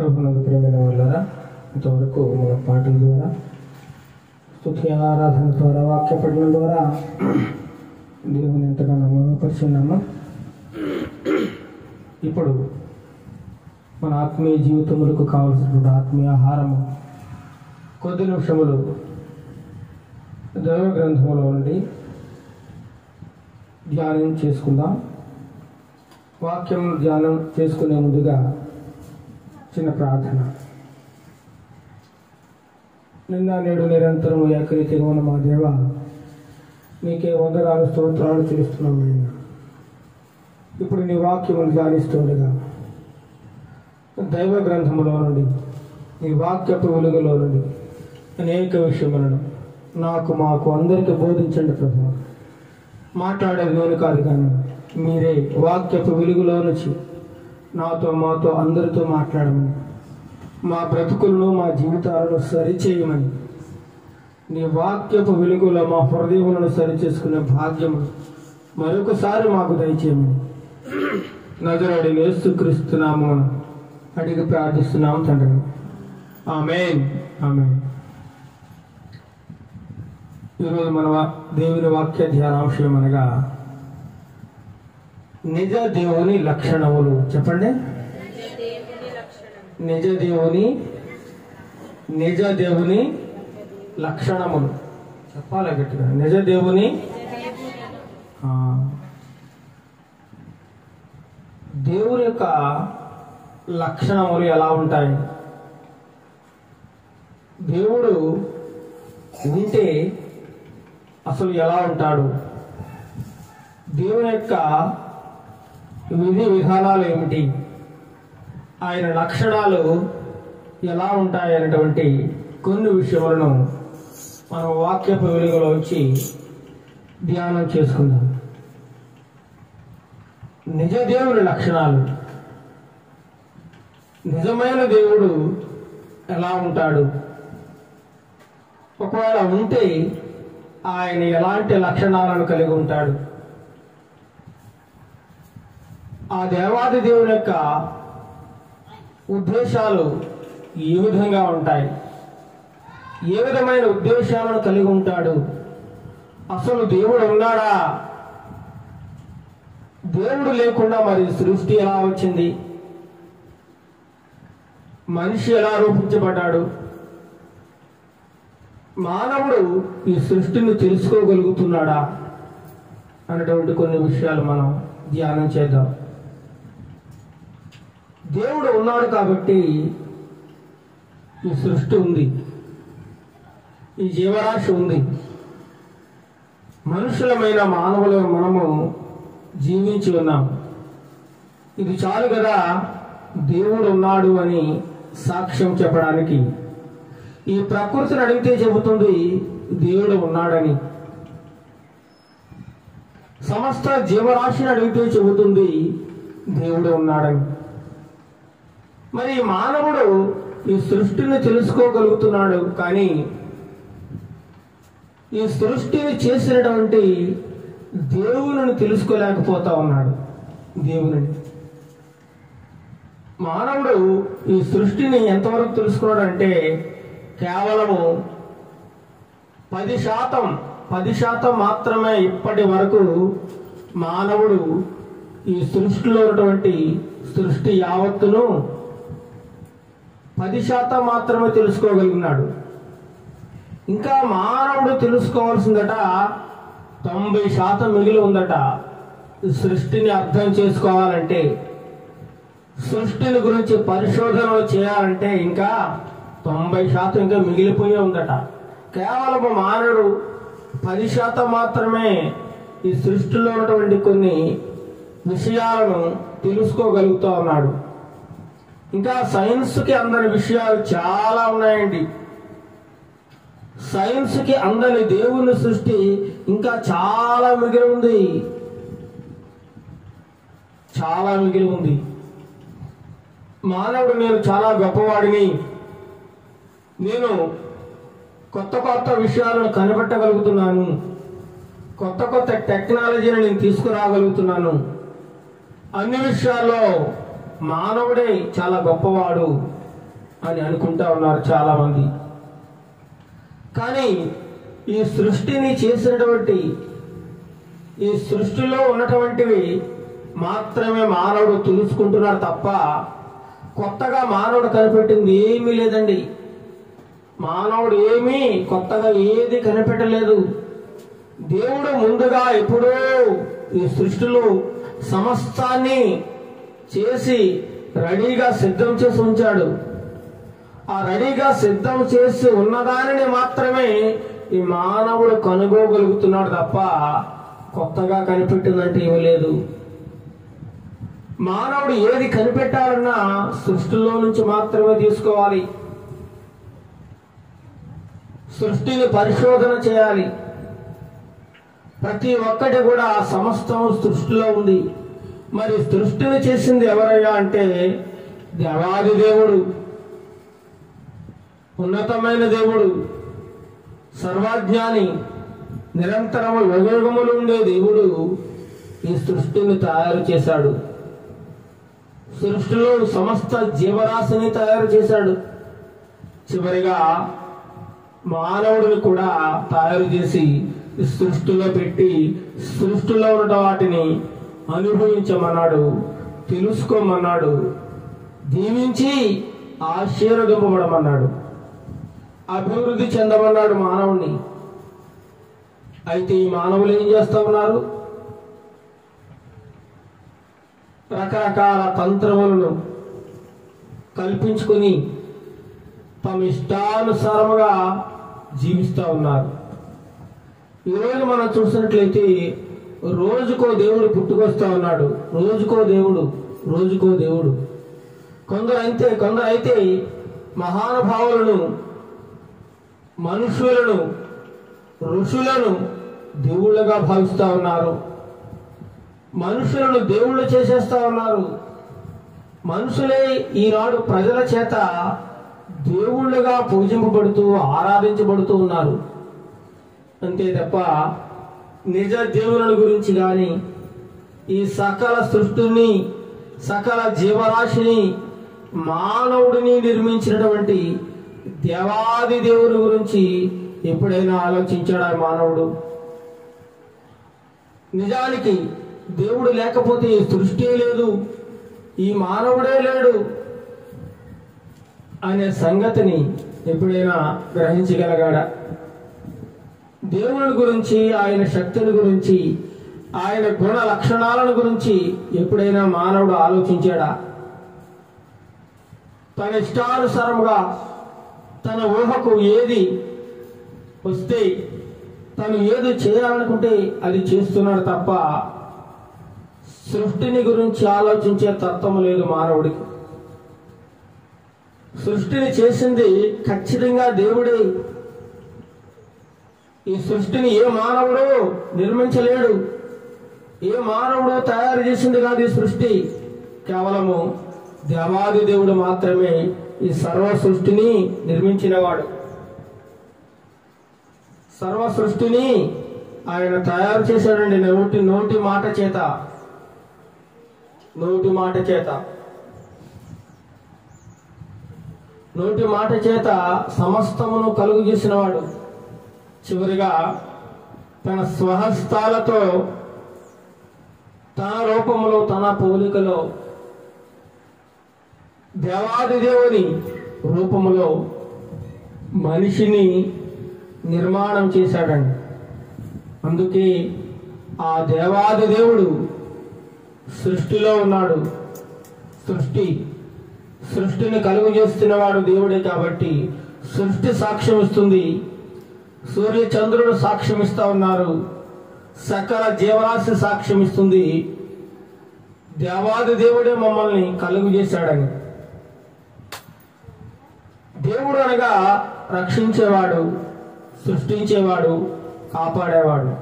ప్రభునందు ప్రియమైన వాళ్ళారా, ఇంతవరకు మన పాటల ద్వారా, స్తుతి ఆరాధన ద్వారా, వాక్య పఠనం ద్వారా దేవుని ఎంతగానో మహిమపరిచున్నాము. ఇప్పుడు మన ఆత్మీయ జీవితములకు కావలసినటువంటి ఆత్మీయ ఆహారము కొద్ది నిమిషములు దైవ గ్రంథములో నుండి ధ్యానం చేసుకుందాం. వాక్యం ధ్యానం చేసుకునే ముందుగా చిన్న ప్రార్థన. నిన్న నేడు నిరంతరం ఏకరీతిగా ఉన్న మా దేవ, నీకే వందనాలు స్తోత్రాలు తెలుస్తున్నాం. ఆయన ఇప్పుడు నీ వాక్యమును ధ్యానిస్తుండగా దైవ గ్రంథములో నుండి, నీ వాక్యపు వెలుగులో నుండి అనేక విషయములను మాకు అందరికీ బోధించండి ప్రభు. మాట్లాడేది నేను కాదు, కానీ మీరే వాక్యపు వెలుగులో నుంచి మాతో అందరితో మాట్లాడమని, మా బ్రతుకులను మా జీవితాలను సరిచేయమని, నీ వాక్యపు వెలుగులో మా హృదయములను సరిచేసుకునే భాగ్యము మరొకసారి మాకు దయచేయమని నజరేయుడైన యేసుక్రీస్తు నామమున అడిగి ప్రార్థిస్తున్నాం తండ్రి. ఆమేన్, ఆమేన్. ఈరోజు మన దేవుని వాక్య ధ్యానాంశం అనగా నిజ దేవుని లక్షణములు. చెప్పండి. నిజ దేవుని లక్షణములు చెప్పాలి గట్టిగా. నిజ దేవుని దేవుని యొక్క లక్షణములు ఎలా ఉంటాయి? దేవుడు ఉంటే అసలు ఎలా ఉంటాడు? దేవుని యొక్క విధి విధానాలు ఏమిటి? ఆయన లక్షణాలు ఎలా ఉంటాయి అనేటువంటి కొన్ని విషయాలను మనం వాక్యపు వెలుగులో వచ్చి ధ్యానం చేసుకుందాం. నిజ దేవుని లక్షణాలు. నిజమైన దేవుడు ఎలా ఉంటాడు? ఒకవేళ ఉంటే ఆయన ఎలాంటి లక్షణాలను కలిగి ఉంటాడు? ఆ దేవాది దేవుని యొక్క ఉద్దేశాలు ఏ విధంగా ఉంటాయి? ఏ విధమైన ఉద్దేశాలను కలిగి ఉంటాడు? అసలు దేవుడు ఉన్నాడా? దేవుడు లేకుండా మరి సృష్టి ఎలా వచ్చింది? మనిషి ఎలా రూపించబడ్డాడు? మానవుడు ఈ సృష్టిని తెలుసుకోగలుగుతున్నాడా అనేటువంటి కొన్ని విషయాలు మనం ధ్యానం చేద్దాం. దేవుడు ఉన్నాడు కాబట్టి ఈ సృష్టి ఉంది, ఈ జీవరాశి ఉంది, మనుషులమైన మానవులు మనము జీవించి ఉన్నాం. ఇది చాలు కదా దేవుడు ఉన్నాడు అని సాక్ష్యం చెప్పడానికి. ఈ ప్రకృతిని అడిగితే చెబుతుంది దేవుడు ఉన్నాడని. సమస్త జీవరాశిని అడిగితే చెబుతుంది దేవుడు ఉన్నాడని. మరి మానవుడు ఈ సృష్టిని తెలుసుకోగలుగుతున్నాడు, కానీ ఈ సృష్టిని చేసినటువంటి దేవుని తెలుసుకోలేకపోతా ఉన్నాడు. దేవుని మానవుడు ఈ సృష్టిని ఎంతవరకు తెలుసుకున్నాడు అంటే కేవలము 10% మాత్రమే ఇప్పటి వరకు మానవుడు ఈ సృష్టిలో ఉన్నటువంటి సృష్టి యావత్తును 10% మాత్రమే తెలుసుకోగలిగినాడు. ఇంకా మానవుడు తెలుసుకోవాల్సిందట 90% మిగిలి ఉందట. సృష్టిని అర్థం చేసుకోవాలంటే, సృష్టిని గురించి పరిశోధనలు చేయాలంటే ఇంకా 90% ఇంకా మిగిలిపోయే ఉందట. కేవలం మానవుడు 10% మాత్రమే ఈ సృష్టిలో ఉన్నటువంటి కొన్ని విషయాలను తెలుసుకోగలుగుతూ ఉన్నాడు. ఇంకా సైన్స్కి అందని విషయాలు చాలా ఉన్నాయండి. సైన్స్కి అందని దేవుని సృష్టి ఇంకా చాలా మిగిలి ఉంది, చాలా మిగిలి ఉంది. మానవుడు నేను చాలా గొప్పవాడిని, నేను కొత్త విషయాలను కనిపెట్టగలుగుతున్నాను, కొత్త టెక్నాలజీని నేను తీసుకురాగలుగుతున్నాను, అన్ని విషయాల్లో మానవుడే చాలా గొప్పవాడు అని అనుకుంటా ఉన్నారు చాలామంది. కానీ ఈ సృష్టిని చేసినటువంటి, ఈ సృష్టిలో ఉన్నటువంటివి మాత్రమే మానవుడు తెలుసుకుంటున్నాడు తప్ప కొత్తగా మానవుడు కనిపెట్టింది ఏమీ లేదండి. మానవుడు ఏమీ కొత్తగా ఏది కనిపెట్టలేదు. దేవుడు ముందుగా ఎప్పుడూ ఈ సృష్టిలో సమస్తాన్ని చేసి రెడీగా సిద్ధం చేసి ఉంచాడు. ఆ రెడీగా సిద్ధం చేసి ఉన్నదానిని మాత్రమే ఈ మానవుడు కనుగోగలుగుతున్నాడు తప్ప కొత్తగా కనిపెట్టిందంటే ఏమీ లేదు. మానవుడు ఏది కనిపెట్టాలన్నా సృష్టిలో నుంచి మాత్రమే తీసుకోవాలి. సృష్టిని పరిశోధన చేయాలి. ప్రతి ఒక్కటి కూడా సమస్తం సృష్టిలో ఉంది. మరి సృష్టిని చేసింది ఎవరయ్యా అంటే దేవాది దేవుడు, ఉన్నతమైన దేవుడు, సర్వజ్ఞాని, నిరంతరము యుగయుగములు ఉండే దేవుడు ఈ సృష్టిని తయారు చేశాడు. సృష్టిలో సమస్త జీవరాశిని తయారు చేశాడు. చివరిగా మానవుడిని కూడా తయారు చేసి సృష్టిలో పెట్టి సృష్టిలో ఉన్న వాటిని అనుభవించమన్నాడు, తెలుసుకోమన్నాడు, దీవించి ఆశీర్వదింపబడమన్నాడు, అభివృద్ధి చెందమన్నాడు మానవుణ్ణి. అయితే ఈ మానవులు ఏం చేస్తా ఉన్నారు? రకరకాల తంత్రములను కల్పించుకొని తమ ఇష్టానుసారముగా జీవిస్తూ ఉన్నారు. ఈరోజు మనం చూసినట్లయితే రోజుకో దేవుడు పుట్టుకొస్తా ఉన్నాడు. రోజుకో దేవుడు, రోజుకో దేవుడు. కొందరైతే మహానుభావులను, మనుషులను, ఋషులను దేవుళ్ళగా భావిస్తూ ఉన్నారు. మనుషులను దేవుళ్ళు చేసేస్తా ఉన్నారు. మనుషులే ఈనాడు ప్రజల చేత దేవుళ్ళుగా పూజింపబడుతూ ఆరాధించబడుతూ ఉన్నారు. అంతే తప్ప నిజ దేవుని గురించి కానీ, ఈ సకల సృష్టిని, సకల జీవరాశిని, మానవుడిని నిర్మించినటువంటి దేవాది దేవుని గురించి ఎప్పుడైనా ఆలోచించాడా మానవుడు? నిజానికి దేవుడు లేకపోతే ఈ సృష్టి లేదు, ఈ మానవుడే లేడు అనే సంగతిని ఎప్పుడైనా గ్రహించగలగాడా? దేవుని గురించి, ఆయన శక్తిని గురించి, ఆయన గుణ లక్షణాలను గురించి ఎప్పుడైనా మానవుడు ఆలోచించాడా? తన ఇష్టానుసారముగా తన ఊహకు ఏది వస్తే, తను ఏది చేయాలనుకుంటే అది చేస్తున్నాడు తప్ప సృష్టిని గురించి ఆలోచించే తత్వం లేదు మానవుడికి. సృష్టిని చేసింది ఖచ్చితంగా దేవుడే. ఈ సృష్టిని ఏ మానవుడు నిర్మించలేడు, ఏ మానవుడు తయారు చేసింది కాదు ఈ సృష్టి. కేవలము దేవాది దేవుడు మాత్రమే ఈ సర్వ సృష్టిని నిర్మించినవాడు. సర్వ సృష్టిని ఆయన తయారు చేశాడండి. నోటి మాట చేత, నోటి మాట చేత సమస్తమును కలుగు చేసినవాడు. చివరిగా తన స్వహస్తాలతో, తన రూపములో, తన పోలికలో, దేవాది దేవుని రూపములో మనిషిని నిర్మాణం చేశాడండి. అందుకే ఆ దేవాది దేవుడు సృష్టిలో ఉన్నాడు. సృష్టిని కలుగు చేస్తున్నవాడు దేవుడే కాబట్టి సృష్టి సాక్ష్యం ఇస్తుంది. సూర్య చంద్రుడు సాక్ష్యం ఇస్తా ఉన్నారు. సకల జీవరాశి సాక్ష్యం ఇస్తుంది. దేవాది దేవుడే మమ్మల్ని కలుగు చేశాడని. దేవుడు అనగా రక్షించేవాడు, సృష్టించేవాడు, కాపాడేవాడు.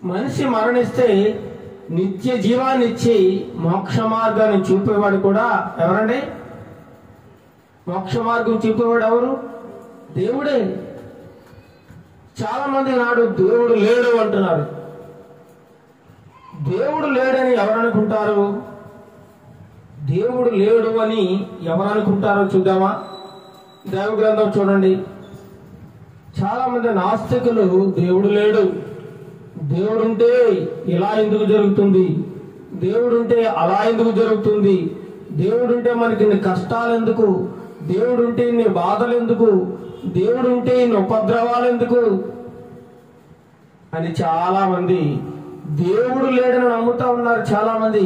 మనిషి మరణిస్తే నిత్య జీవాన్ని ఇచ్చి మోక్ష మార్గాన్ని చూపేవాడు కూడా ఎవరండి? మోక్ష మార్గం చూపేవాడు ఎవరు? దేవుడే. చాలా మంది నాడు దేవుడు లేడు అంటున్నారు. దేవుడు లేడని ఎవరనుకుంటారు? దేవుడు లేడు అని ఎవరు అనుకుంటారో చూద్దామా? దైవ గ్రంథం చూడండి. చాలా మంది నాస్తికులు దేవుడు లేడు, దేవుడుంటే ఇలా ఎందుకు జరుగుతుంది, దేవుడుంటే అలా ఎందుకు జరుగుతుంది, దేవుడుంటే మనకి ఇన్ని కష్టాలు ఎందుకు, దేవుడుంటే ఇన్ని బాధలు ఎందుకు, దేవుడుంటే ఇన్ని ఉపద్రవాలు ఎందుకు అని చాలా మంది దేవుడు లేడని నమ్ముతా ఉన్నారు. చాలా మంది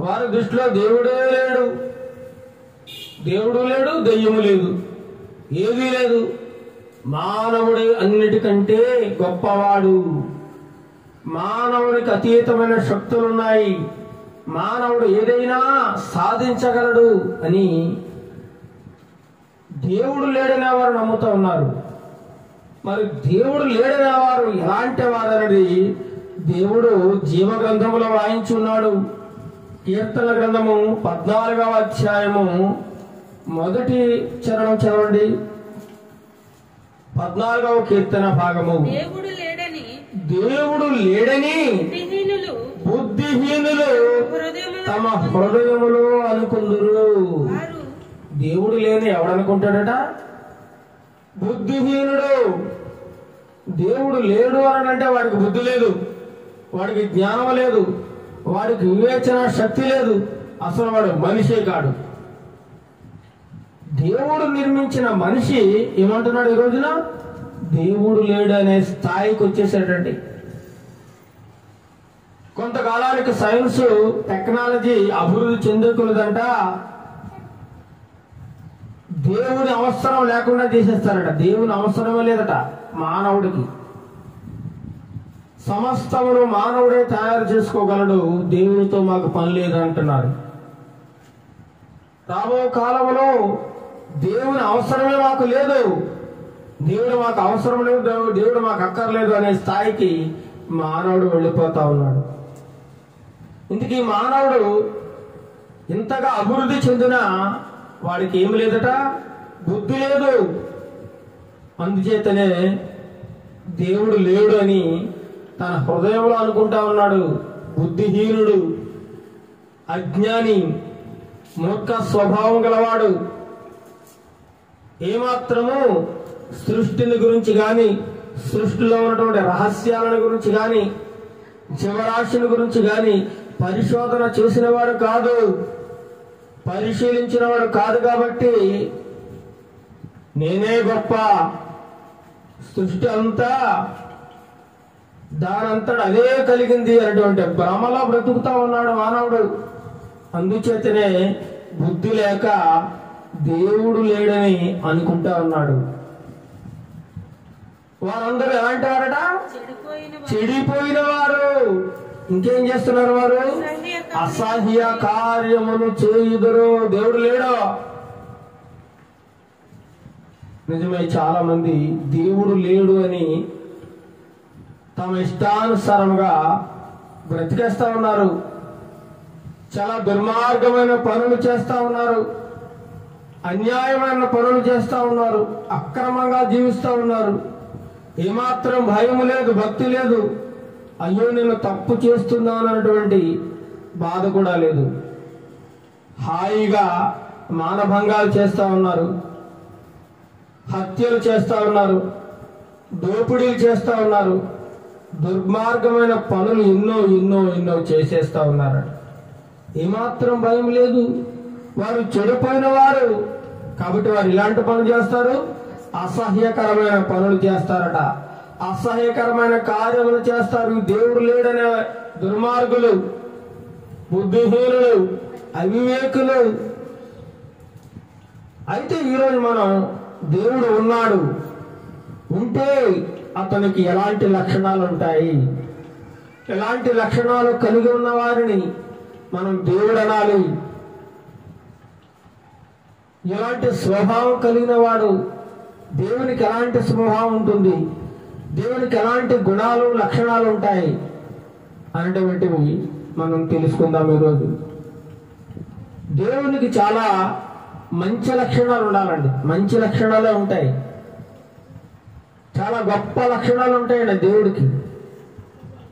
వారి దృష్టిలో దేవుడే లేడు, దేవుడు లేడు, దెయ్యము లేదు, ఏదీ లేదు. మానవుడి అన్నిటికంటే గొప్పవాడు, మానవుడికి అతీతమైన శక్తులున్నాయి, మానవుడు ఏదైనా సాధించగలడు అని దేవుడు లేడనే వారు నమ్ముతూ ఉన్నారు. మరి దేవుడు లేడనే వారు ఎలాంటి వారు అనేది దేవుడు జీవ గ్రంథములో వాయించున్నాడు. కీర్తన గ్రంథము 14వ అధ్యాయము మొదటి చరణం చదవండి. 14వ కీర్తన భాగము. దేవుడు లేడని బుద్ధిహీనులు తమ హృదయములో అనుకుందురు. దేవుడు లేని ఎవడనుకుంటాడట? బుద్ధిహీనుడు. దేవుడు లేడు అని అంటే వాడికి బుద్ధి లేదు, వాడికి జ్ఞానం లేదు, వాడికి వివేచన శక్తి లేదు, అసలు వాడు మనిషే కాడు. దేవుడు నిర్మించిన మనిషి ఏమంటున్నాడు ఈ రోజున? దేవుడు లేడు అనే స్థాయికి వచ్చేసాడండి. కొంతకాలానికి సైన్స్ టెక్నాలజీ అభివృద్ధి చెందుకున్నదంట, దేవుని అవసరం లేకుండా చేసేస్తారట. దేవుని అవసరమే లేదట మానవుడికి. సమస్తమును మానవుడే తయారు చేసుకోగలడు, దేవునితో మాకు పని లేదు అంటున్నారు. రాబో కాలంలో దేవుని అవసరమే మాకు లేదు, దేవుడు మాకు అవసరం లేదు, దేవుడు మాకు అక్కర్లేదు అనే స్థాయికి మానవుడు వెళ్ళిపోతా ఉన్నాడు. ఇందుకీ మానవుడు ఇంతగా అభివృద్ధి చెందినా వాడికి ఏమి లేదట? బుద్ధి లేదు. అందుచేతనే దేవుడు లేడు అని తన హృదయంలో అనుకుంటా ఉన్నాడు. బుద్ధిహీనుడు, అజ్ఞాని, మూర్ఖ స్వభావం గలవాడు. ఏమాత్రము సృష్టిని గురించి గాని, సృష్టిలో ఉన్నటువంటి రహస్యాలను గురించి గాని, జీవరాశిని గురించి గాని పరిశోధన చేసినవాడు కాదు, పరిశీలించినవాడు కాదు. కాబట్టి నేనే గొప్ప, సృష్టి అంతా దానంతట అదే కలిగింది అనేటువంటి భ్రమలో బ్రతుకుతా ఉన్నాడు మానవుడు. అందుచేతనే బుద్ధి లేక దేవుడు లేడని అనుకుంటా ఉన్నాడు. వారందరూ ఎలాంటి వారట? చెడిపోయిన వారు. ఇంకేం చేస్తున్నారు వారు? అసహ్య కార్యములు చేయుదురు. దేవుడు లేడో? నిజమే, చాలా మంది దేవుడు లేడు అని తమ ఇష్టానుసారంగా బ్రతికేస్తా ఉన్నారు. చాలా దుర్మార్గమైన పనులు చేస్తా ఉన్నారు, అన్యాయమైన పనులు చేస్తా ఉన్నారు, అక్రమంగా జీవిస్తూ ఉన్నారు. ఏమాత్రం భయం లేదు, భక్తి లేదు. అయ్యో నేను తప్పు చేస్తున్నాను అన్నటువంటి బాధ కూడా లేదు. హాయిగా మానభంగాలు చేస్తూ ఉన్నారు, హత్యలు చేస్తూ ఉన్నారు, దోపిడీలు చేస్తూ ఉన్నారు, దుర్మార్గమైన పనులు ఎన్నో ఎన్నో ఎన్నో చేసేస్తా ఉన్నారు. ఏమాత్రం భయం లేదు. వారు చెడిపోయిన వారు కాబట్టి వారు ఇలాంటి పనులు చేస్తారు, అసహ్యకరమైన పనులు చేస్తారట, అసహ్యకరమైన కార్యములు చేస్తారు. దేవుడు లేడనే దుర్మార్గులు, బుద్ధిహీనులు, అవివేకులు. అయితే ఈరోజు మనం దేవుడు ఉన్నాడు, ఉంటే అతనికి ఎలాంటి లక్షణాలు ఉంటాయి, ఎలాంటి లక్షణాలు కలిగి ఉన్న వారిని మనం దేవుడు అనాలి, ఎలాంటి స్వభావం కలిగిన వాడు, దేవునికి ఎలాంటి స్వభావం ఉంటుంది, దేవునికి ఎలాంటి గుణాలు లక్షణాలు ఉంటాయి అనేటువంటివి మనం తెలుసుకుందాం ఈరోజు. దేవునికి చాలా మంచి లక్షణాలు ఉండాలండి, మంచి లక్షణాలే ఉంటాయి, చాలా గొప్ప లక్షణాలు ఉంటాయండి దేవుడికి.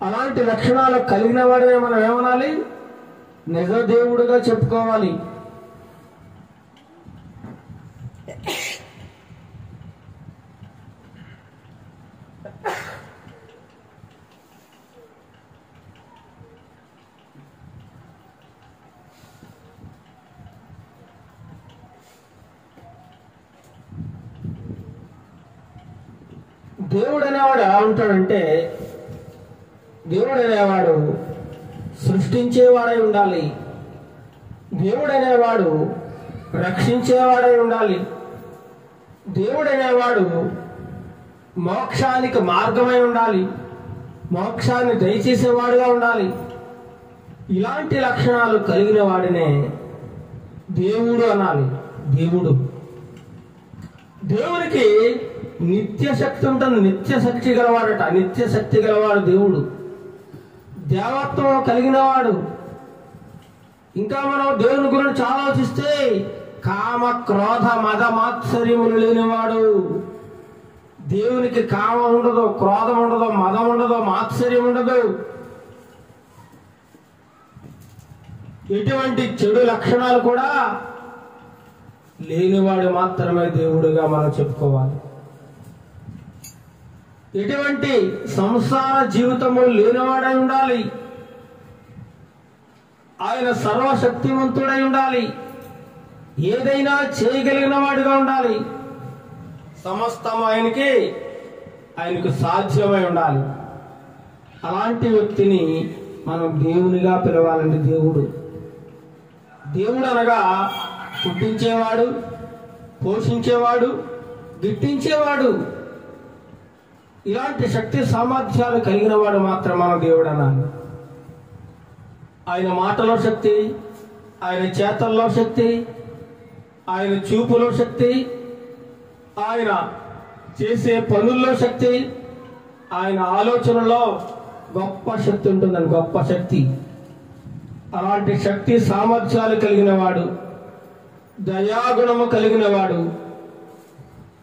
అలాంటి లక్షణాలు కలిగిన వాడే మనం ఏమనాలి? నిజ దేవుడుగా చెప్పుకోవాలి. దేవుడు అనేవాడు ఎలా ఉంటాడంటే, దేవుడు అనేవాడు సృష్టించేవాడై ఉండాలి. దేవుడు అనేవాడు రక్షించేవాడై ఉండాలి. దేవుడు అనేవాడు మోక్షానికి మార్గమై ఉండాలి. మోక్షాన్ని దయచేసేవాడుగా ఉండాలి. ఇలాంటి లక్షణాలు కలిగిన వాడినే దేవుడు అనాలి. దేవునికి నిత్య శక్తి ఉంటుంది. నిత్య శక్తి గలవాడట. నిత్య శక్తి గలవాడు దేవుడు. దేవత్వం కలిగిన వాడు. ఇంకా మనం దేవుని గురించి ఆలోచిస్తే కామ క్రోధ మద మాత్సర్యములు లేనివాడు. దేవునికి కామం ఉండదు, క్రోధం ఉండదు, మదం ఉండదు, మాత్సర్యం ఉండదు. ఎటువంటి చెడు లక్షణాలు కూడా లేనివాడు మాత్రమే దేవుడుగా మనం చెప్పుకోవాలి. ఎటువంటి సంసార జీవితము లేనివాడై ఉండాలి. ఆయన సర్వశక్తివంతుడై ఉండాలి. ఏదైనా చేయగలిగిన వాడుగా ఉండాలి. సమస్తం ఆయనకు సాధ్యమై ఉండాలి. అలాంటి వ్యక్తిని మనం దేవునిగా పిలవాలండి. దేవుడు అనగా పుట్టించేవాడు, పోషించేవాడు, గిట్టించేవాడు. ఇలాంటి శక్తి సామర్థ్యాలు కలిగిన వాడు మాత్రం మన దేవుడు అనాలి. ఆయన మాటలో శక్తి, ఆయన చేతల్లో శక్తి, ఆయన చూపులో శక్తి, ఆయన చేసే పనుల్లో శక్తి, ఆయన ఆలోచనలో గొప్ప శక్తి ఉంటుందని. గొప్ప శక్తి. అలాంటి శక్తి సామర్థ్యాలు కలిగిన వాడు, దయాగుణము కలిగిన వాడు,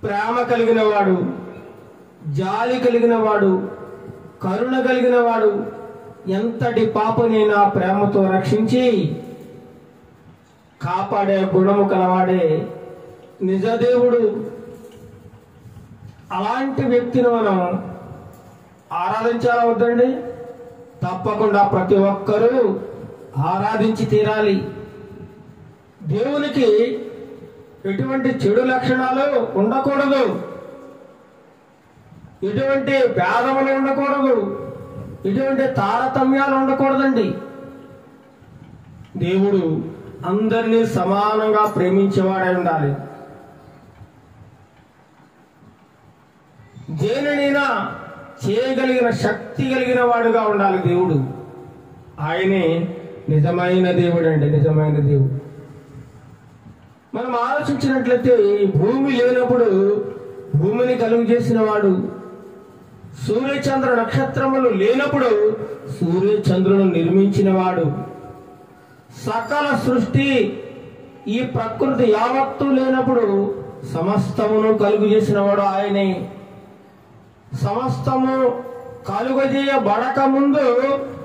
ప్రేమ కలిగిన వాడు, జాలి కలిగిన వాడు, కరుణ కలిగిన వాడు, ఎంతటి పాపనైనా ప్రేమతో రక్షించి కాపాడే గుణము కలవాడే నిజదేవుడు. అలాంటి వ్యక్తిని మనం ఆరాధించాలా వద్దండి? తప్పకుండా ప్రతి ఒక్కరూ ఆరాధించి తీరాలి. దేవునికి ఎటువంటి చెడు లక్షణాలు ఉండకూడదు. ఎటువంటి భేదములు ఉండకూడదు. ఎటువంటి తారతమ్యాలు ఉండకూడదండి. దేవుడు అందరినీ సమానంగా ప్రేమించేవాడై ఉండాలి. దేనినైనా చేయగలిగిన శక్తి కలిగిన వాడుగా ఉండాలి దేవుడు. ఆయనే నిజమైన దేవుడు అండి. నిజమైన దేవుడు. మనం ఆలోచించినట్లయితే ఈ భూమి లేనప్పుడు భూమిని కలుగు చేసిన వాడు, సూర్యచంద్ర నక్షత్రములు లేనప్పుడు సూర్యచంద్రులను నిర్మించిన వాడు, సకల సృష్టి ఈ ప్రకృతి యావత్తు లేనప్పుడు సమస్తమును కలుగు చేసిన వాడు ఆయనే. సమస్తము కలుగజేయబడక ముందు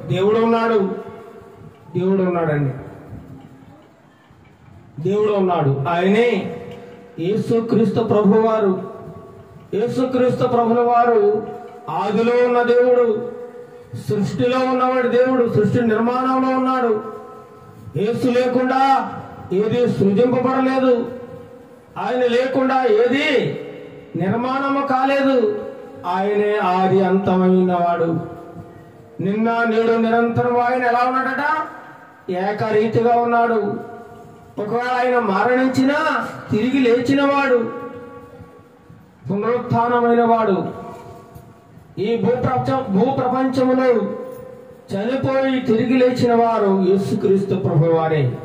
దేవుడు ఉన్నాడండి. దేవుడు ఉన్నాడు. ఆయనే యేసుక్రీస్తు ప్రభువారు. యేసుక్రీస్తు ప్రభుల వారు ఆదిలో ఉన్న దేవుడు, సృష్టిలో ఉన్నవాడు దేవుడు, సృష్టి నిర్మాణంలో ఉన్నాడు. యేసు లేకుండా ఏది సృజింపబడలేదు. ఆయన లేకుండా ఏది నిర్మాణము కాలేదు. ఆయనే ఆది అంతమైన వాడు. నిన్న నేడు నిరంతరం ఆయన ఎలా ఉన్నాడట? ఏకరీతిగా ఉన్నాడు. ఒకవేళ ఆయన మరణించినా తిరిగి లేచిన వాడు, పునరుత్థానమైన వాడు. ఈ భూప్రపంచములో చనిపోయి తిరిగి లేచిన వారు యేసుక్రీస్తు ప్రభువారే.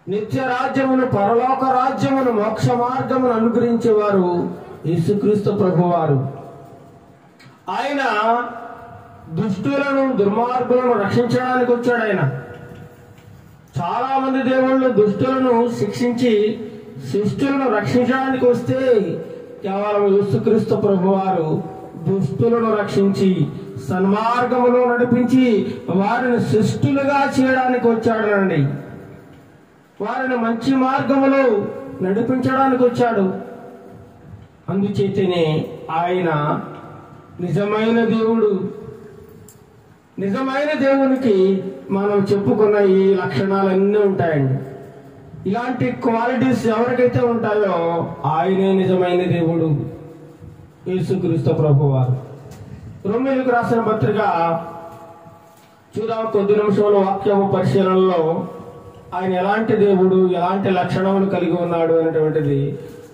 నిత్య రాజ్యమును, పరలోక రాజ్యమును, మోక్ష మార్గమును అనుగ్రహించేవారు యేసుక్రీస్తు ప్రభువారు. ఆయన దుష్టులను, దుర్మార్గులను రక్షించడానికి వచ్చాడు. ఆయన చాలా మంది దేవుళ్ళు దుష్టులను శిక్షించి శిష్టులను రక్షించడానికి వస్తే కేవలం యేసుక్రీస్తు ప్రభువారు దుష్టులను రక్షించి సన్మార్గములో నడిపించి వారిని శిష్టులుగా చేయడానికి వచ్చాడు అండి. వారిని మంచి మార్గములో నడిపించడానికి వచ్చాడు. అందుచేతనే ఆయన నిజమైన దేవుడు. నిజమైన దేవునికి మనం చెప్పుకున్న ఈ లక్షణాలన్నీ ఉంటాయండి. ఇలాంటి క్వాలిటీస్ ఎవరికైతే ఉంటాయో ఆయనే నిజమైన దేవుడు, యేసుక్రీస్తు ప్రభువారు. రోమీయులకు రాసిన పత్రిక చూద్దాం. కొద్ది నిమిషంలో వాక్యము పరిశీలనలో ఆయన ఎలాంటి దేవుడు, ఎలాంటి లక్షణములు కలిగి ఉన్నాడు అనేటువంటిది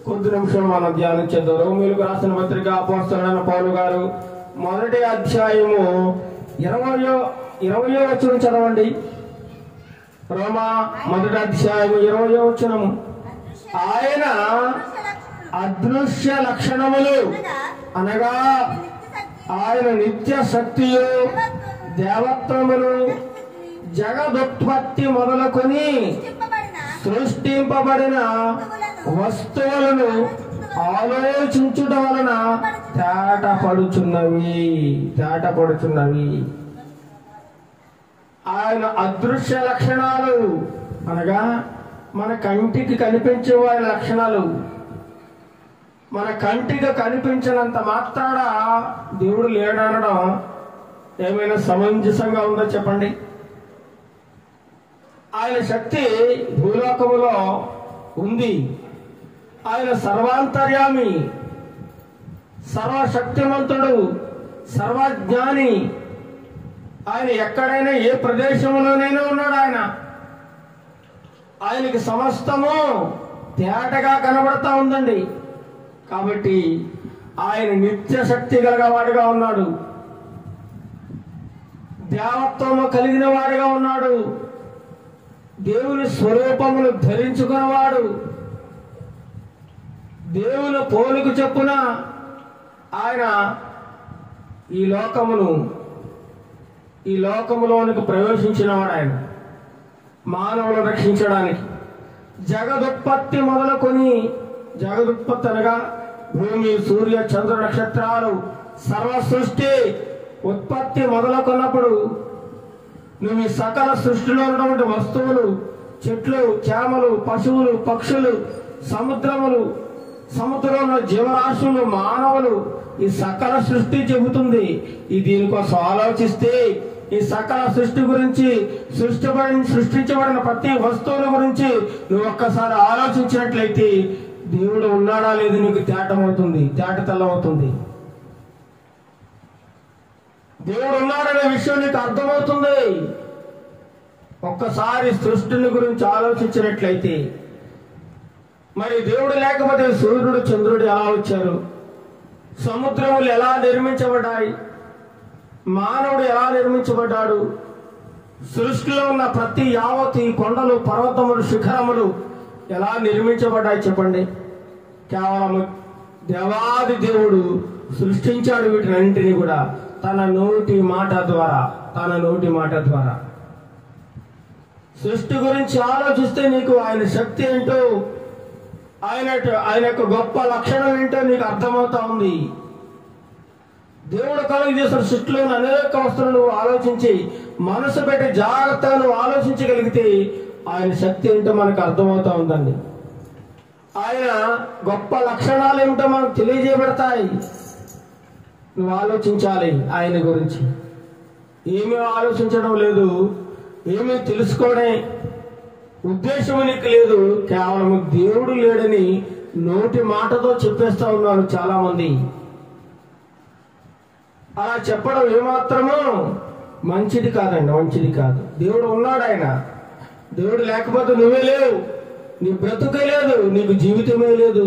కొద్ది నిమిషంలో మనం ధ్యానించేద్దాం. రోమీయులకు రాసిన పత్రిక అపోస్తలుడైన పౌలు గారు 1వ అధ్యాయము 20వ వచనం చదవండి. రోమా 1వ అధ్యాయము 20వ వచనము. ఆయన అదృశ్య లక్షణములు అనగా ఆయన నిత్య శక్తియు దేవత్వములు జగదుత్పత్తి మొదలుకొని సృష్టింపబడిన వస్తువులను ఆలోచించుట వలన తేటపడుచున్నవి. ఆయన అదృశ్య లక్షణాలు అనగా మన కంటికి కనిపించే వారి లక్షణాలు. మన కంటికి కనిపించినంత మాత్రాన దేవుడు లేడనడం ఏమైనా సమంజసంగా ఉందో చెప్పండి. ఆయన శక్తి భూలోకములో ఉంది. ఆయన సర్వాంతర్యామి, సర్వశక్తిమంతుడు, సర్వజ్ఞాని. ఆయన ఎక్కడైనా ఏ ప్రదేశంలోనైనా ఉన్నాడు. ఆయనకి సమస్తము తేటగా కనబడతా ఉందండి. కాబట్టి ఆయన నిత్య శక్తి కలిగినవాడుగా ఉన్నాడు, దేవత్వము కలిగిన వాడుగా ఉన్నాడు, దేవుని స్వరూపమును ధరించుకున్నవాడు, దేవుని పోలిక చొప్పున ఆయన ఈ లోకములోనికి ప్రవేశించినవాడు. ఆయన మానవులను రక్షించడానికి జగదుత్పత్తి మొదలుకొని, జగదుత్పత్తి అనగా భూమి, సూర్య, చంద్ర, నక్షత్రాలు, సర్వ సృష్టి ఉత్పత్తి మొదలుకున్నప్పుడు నువ్వు ఈ సకల సృష్టిలో ఉన్నటువంటి వస్తువులు, చెట్లు, చేమలు, పశువులు, పక్షులు, సముద్రంలో జీవరాశులు, మానవులు, ఈ సకల సృష్టి చెబుతుంది. ఈ దీనికోసం ఆలోచిస్తే ఈ సకల సృష్టి గురించి, సృష్టించబడిన ప్రతి వస్తువుల గురించి నువ్వు ఒక్కసారి ఆలోచించినట్లయితే దేవుడు ఉన్నాడా లేదు నీకు తేటతెల్లమవుతుంది. దేవుడు ఉన్నాడనే విషయం నీకు అర్థమవుతుంది. ఒక్కసారి సృష్టిని గురించి ఆలోచించినట్లయితే. మరి దేవుడు లేకపోతే సూర్యుడు, చంద్రుడు ఎలా వచ్చారు? సముద్రములు ఎలా నిర్మించబడ్డాయి? మానవుడు ఎలా నిర్మించబడ్డాడు? సృష్టిలో ఉన్న ప్రతి యావత్ ఈ కొండలు, పర్వతములు, శిఖరములు ఎలా నిర్మించబడ్డాయి చెప్పండి? కేవలం దేవాది దేవుడు సృష్టించాడు వీటినన్నింటినీ కూడా తన నోటి మాట ద్వారా. సృష్టి గురించి ఆలోచిస్తే నీకు ఆయన శక్తి ఏంటో, ఆయన యొక్క గొప్ప లక్షణం ఏంటో నీకు అర్థమవుతా ఉంది. దేవుడు కలుగు చేసిన సృష్టిలోని అనేక వస్తువులను ఆలోచించి మనసు పెట్టి జాగ్రత్తగా నువ్వు ఆలోచించగలిగితే ఆయన శక్తి ఏంటో మనకు అర్థమవుతా ఉందండి. ఆయన గొప్ప లక్షణాలు ఏమిటో మనకు తెలియజేయబడతాయి. నువ్వు ఆలోచించాలి ఆయన గురించి. ఏమీ ఆలోచించడం లేదు, ఏమీ తెలుసుకోవడం ఉద్దేశం నీకు లేదు. కేవలం దేవుడు లేడని నోటి మాటతో చెప్పేస్తా ఉన్నారు చాలా మంది. అలా చెప్పడం ఏమాత్రమో మంచిది కాదు. దేవుడు ఉన్నాడు. దేవుడు లేకపోతే నువ్వే లేవు, నీ బ్రతుకే లేదు, నీకు జీవితమే లేదు.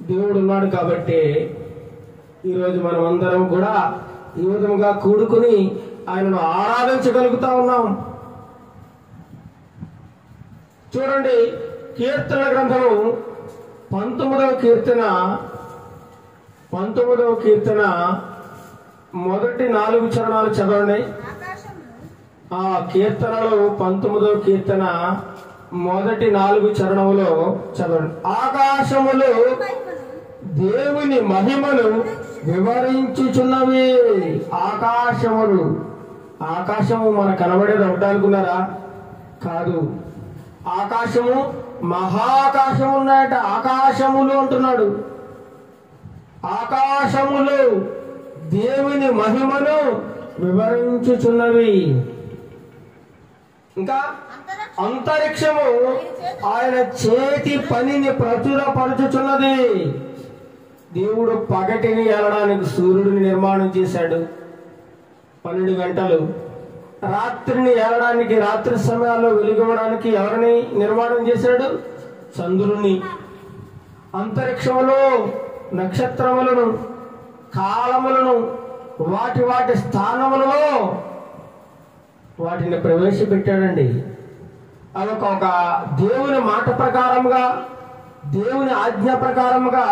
దేవుడు ఉన్నాడు కాబట్టి ఈరోజు మనం అందరం కూడా ఈ విధంగా కూడుకుని ఆయనను ఆరాధించగలుగుతా ఉన్నాం. చూడండి, కీర్తన గ్రంథము 19వ కీర్తన మొదటి 4 చరణాలు చదవండి. ఆ కీర్తనలో 19వ కీర్తన మొదటి 4 చరణములో చదవండి. ఆకాశములు దేవుని మహిమను వివరించుచున్నవి. ఆకాశములు, ఆకాశము మనకు కనబడేది ఒకటి అనుకున్నారా? కాదు. ఆకాశము మహాకాశం ఉన్నాయట. ఆకాశములు అంటున్నాడు. ఆకాశములు దేవుని మహిమను వివరించుచున్నవి. ఇంకా అంతరిక్షము ఆయన చేతి పనిని ప్రచురపరచుచున్నది. దేవుడు పగటిని ఏలడానికి సూర్యుడిని నిర్మాణం చేశాడు 12 గంటలు. రాత్రిని ఏలడానికి, రాత్రి సమయాల్లో వెలుగవడానికి ఎవరిని నిర్మాణం చేశాడు? చంద్రుని. అంతరిక్షంలో నక్షత్రములను, కాలములను, వాటి వాటి స్థానములలో వాటిని ప్రవేశపెట్టాడండి. అవి ఒక దేవుని మాట ప్రకారముగా, దేవుని ఆజ్ఞ ప్రకారముగా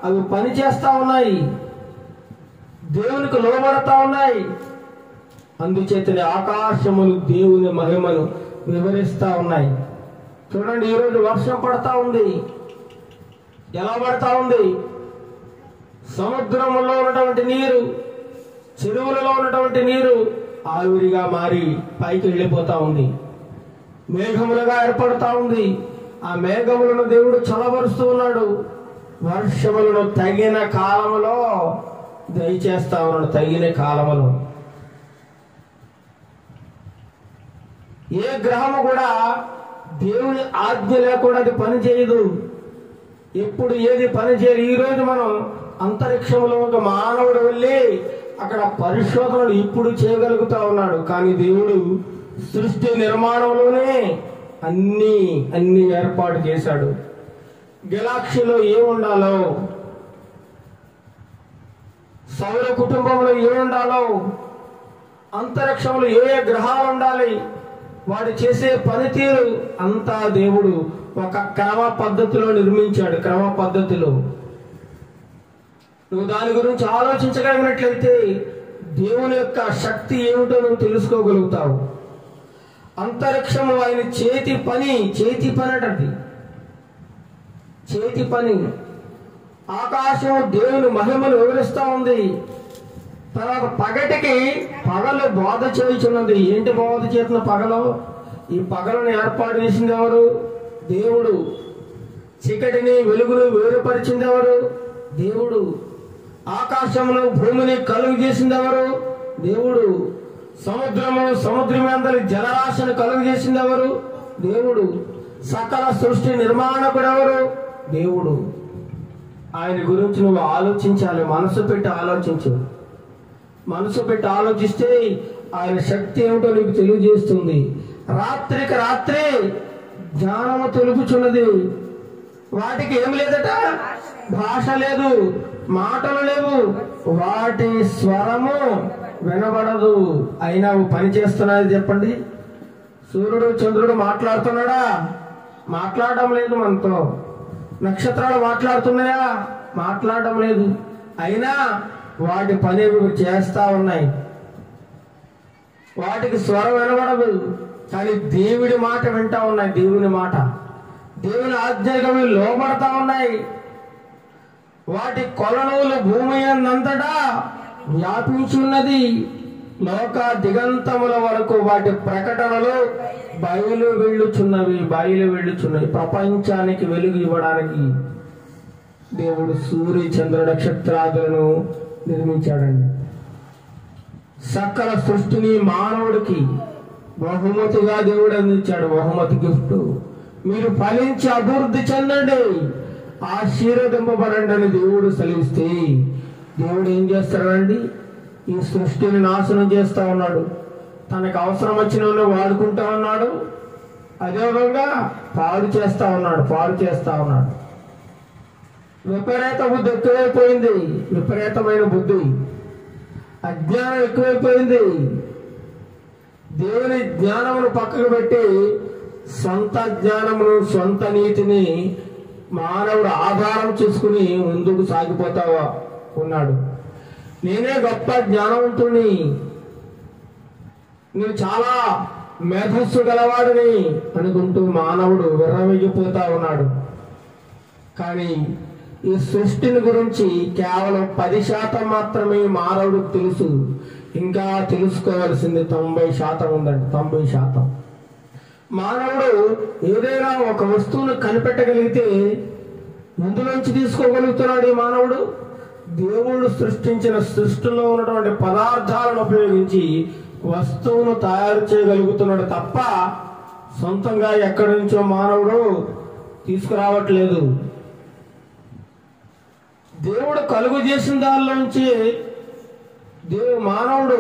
అవి పనిచేస్తా ఉన్నాయి, దేవునికి లోబడతా ఉన్నాయి. అందుచేతనే ఆకాశములు దేవుని మహిమను వివరిస్తా ఉన్నాయి. చూడండి, ఈరోజు వర్షం పడతా ఉంది. ఎలా పడతా ఉంది? సముద్రంలో ఉన్నటువంటి నీరు, చెరువులలో ఉన్నటువంటి నీరు ఆవిరిగా మారి పైకి వెళ్ళిపోతా ఉంది. మేఘములుగా ఏర్పడతా ఉంది. ఆ మేఘములను దేవుడు చల్లబరుస్తూ ఉన్నాడు. వర్షములను తగిన కాలములో దయచేస్తా ఉన్నాడు. తగిన కాలములో ఏ గ్రహము కూడా దేవుని ఆజ్ఞ లేకుండా అది పని చేయదు. ఎప్పుడు ఏది పని చేయదు. ఈరోజు మనం అంతరిక్షంలో ఒక మానవుడు వెళ్ళి అక్కడ పరిశోధనలు ఇప్పుడు చేయగలుగుతా ఉన్నాడు. కానీ దేవుడు సృష్టి నిర్మాణంలోనే అన్ని ఏర్పాటు చేశాడు. గెలాక్సీలో ఏముండాలో, సౌర కుటుంబంలో ఏముండాలో, అంతరిక్షంలో ఏ గ్రహాలు ఉండాలి, వాడు చేసే పనితీరు అంతా దేవుడు ఒక క్రమ పద్ధతిలో నిర్మించాడు. క్రమ పద్ధతిలో నువ్వు దాని గురించి ఆలోచించగలిగినట్లయితే దేవుని యొక్క శక్తి ఏమిటో నువ్వు తెలుసుకోగలుగుతావు. అంతరిక్షము ఆయన చేతి పని అటది. చేతి పని. ఆకాశం దేవుని మహిమను వివరిస్తా ఉంది. తర్వాత పగటికి పగలు బోధ చేయుచున్నది. ఏంటి బోధ చేస్తున్న పగలు? ఈ పగలను ఏర్పాటు చేసింది ఎవరు? దేవుడు. చీకటిని వెలుగును వేరుపరిచింది ఎవరు? దేవుడు. ఆకాశంలో భూమిని కలుగు చేసింది ఎవరు? దేవుడు. సముద్రం అందరి జలరాశిని కలుగు చేసింది ఎవరు? దేవుడు. సకల సృష్టి నిర్మాణకుడు ఎవరు? దేవుడు. ఆయన గురించి నువ్వు ఆలోచించాలి. మనసు పెట్టి ఆలోచించు. మనసు పెట్టి ఆలోచిస్తే ఆయన శక్తి ఏమిటో నీకు తెలియజేస్తుంది. రాత్రికి రాత్రి జ్ఞానము తెలుపుచున్నది. వాటికి ఏం లేదట? భాష లేదు, మాటలు లేవు, వాటి స్వరము వినబడదు. అయినా పని చేస్తున్నది. చెప్పండి, సూర్యుడు చంద్రుడు మాట్లాడుతున్నాడా? మాట్లాడడం లేదు మనతో. నక్షత్రాలు మాట్లాడుతున్నాయా? మాట్లాడడం లేదు. అయినా వాటి పని చేస్తా ఉన్నాయి. వాటికి స్వరం వినబడదు, కానీ దేవుడి మాట వింటా ఉన్నాయి. దేవుని మాట, దేవుని ఆజ్ఞకు లోబడతా ఉన్నాయి. వాటి కొలనువులు భూమి అంతటా వ్యాపించి ఉన్నది. లోక దిగంతముల వరకు వాటి ప్రకటనలు బయలు వెళ్ళుచున్నవి. ప్రపంచానికి వెలుగు ఇవ్వడానికి దేవుడు సూర్య చంద్ర నక్షత్రాదులను నిర్మించాడండి. సకల సృష్టిని మానవుడికి బహుమతిగా దేవుడు అందించాడు. బహుమతి గిఫ్ట్. మీరు ఫలించి అభివృద్ధి చెందండి, ఆశీర్వదింపబడండి అని దేవుడు సెలవిస్తే దేవుడు ఏం చేస్తాడండి? ఈ సృష్టిని నాశనం చేస్తా ఉన్నాడు. తనకు అవసరం వచ్చిన వాడుకుంటా ఉన్నాడు. అదేవిధంగా పాడు చేస్తా ఉన్నాడు. విపరీత బుద్ధి ఎక్కువైపోయింది. విపరీతమైన బుద్ధి, అజ్ఞానం ఎక్కువైపోయింది. దేవుని జ్ఞానమును పక్కకు పెట్టి సొంత జ్ఞానమును, సొంత నీతిని మానవుడు ఆధారం చేసుకుని ముందుకు సాగిపోతా ఉన్నాడు. నేనే గొప్ప జ్ఞానవంతుడిని, నేను చాలా మేధస్సు గలవాడిని అనుకుంటూ మానవుడు విర్రవీగిపోతా ఉన్నాడు. కానీ ఈ సృష్టిని గురించి కేవలం 10% మాత్రమే మానవుడికి తెలుసు. ఇంకా తెలుసుకోవాల్సింది 90% ఉందండి. 90%. మానవుడు ఏదైనా ఒక వస్తువును కనిపెట్టగలిగితే ఎందులోంచి తీసుకోగలుగుతున్నాడు ఈ మానవుడు? దేవుడు సృష్టించిన సృష్టిలో ఉన్నటువంటి పదార్థాలను ఉపయోగించి వస్తువును తయారు చేయగలుగుతున్నాడు తప్ప సొంతంగా ఎక్కడి నుంచో మానవుడు తీసుకురావట్లేదు. దేవుడు కలుగు చేసిన దానిలోంచి మానవుడు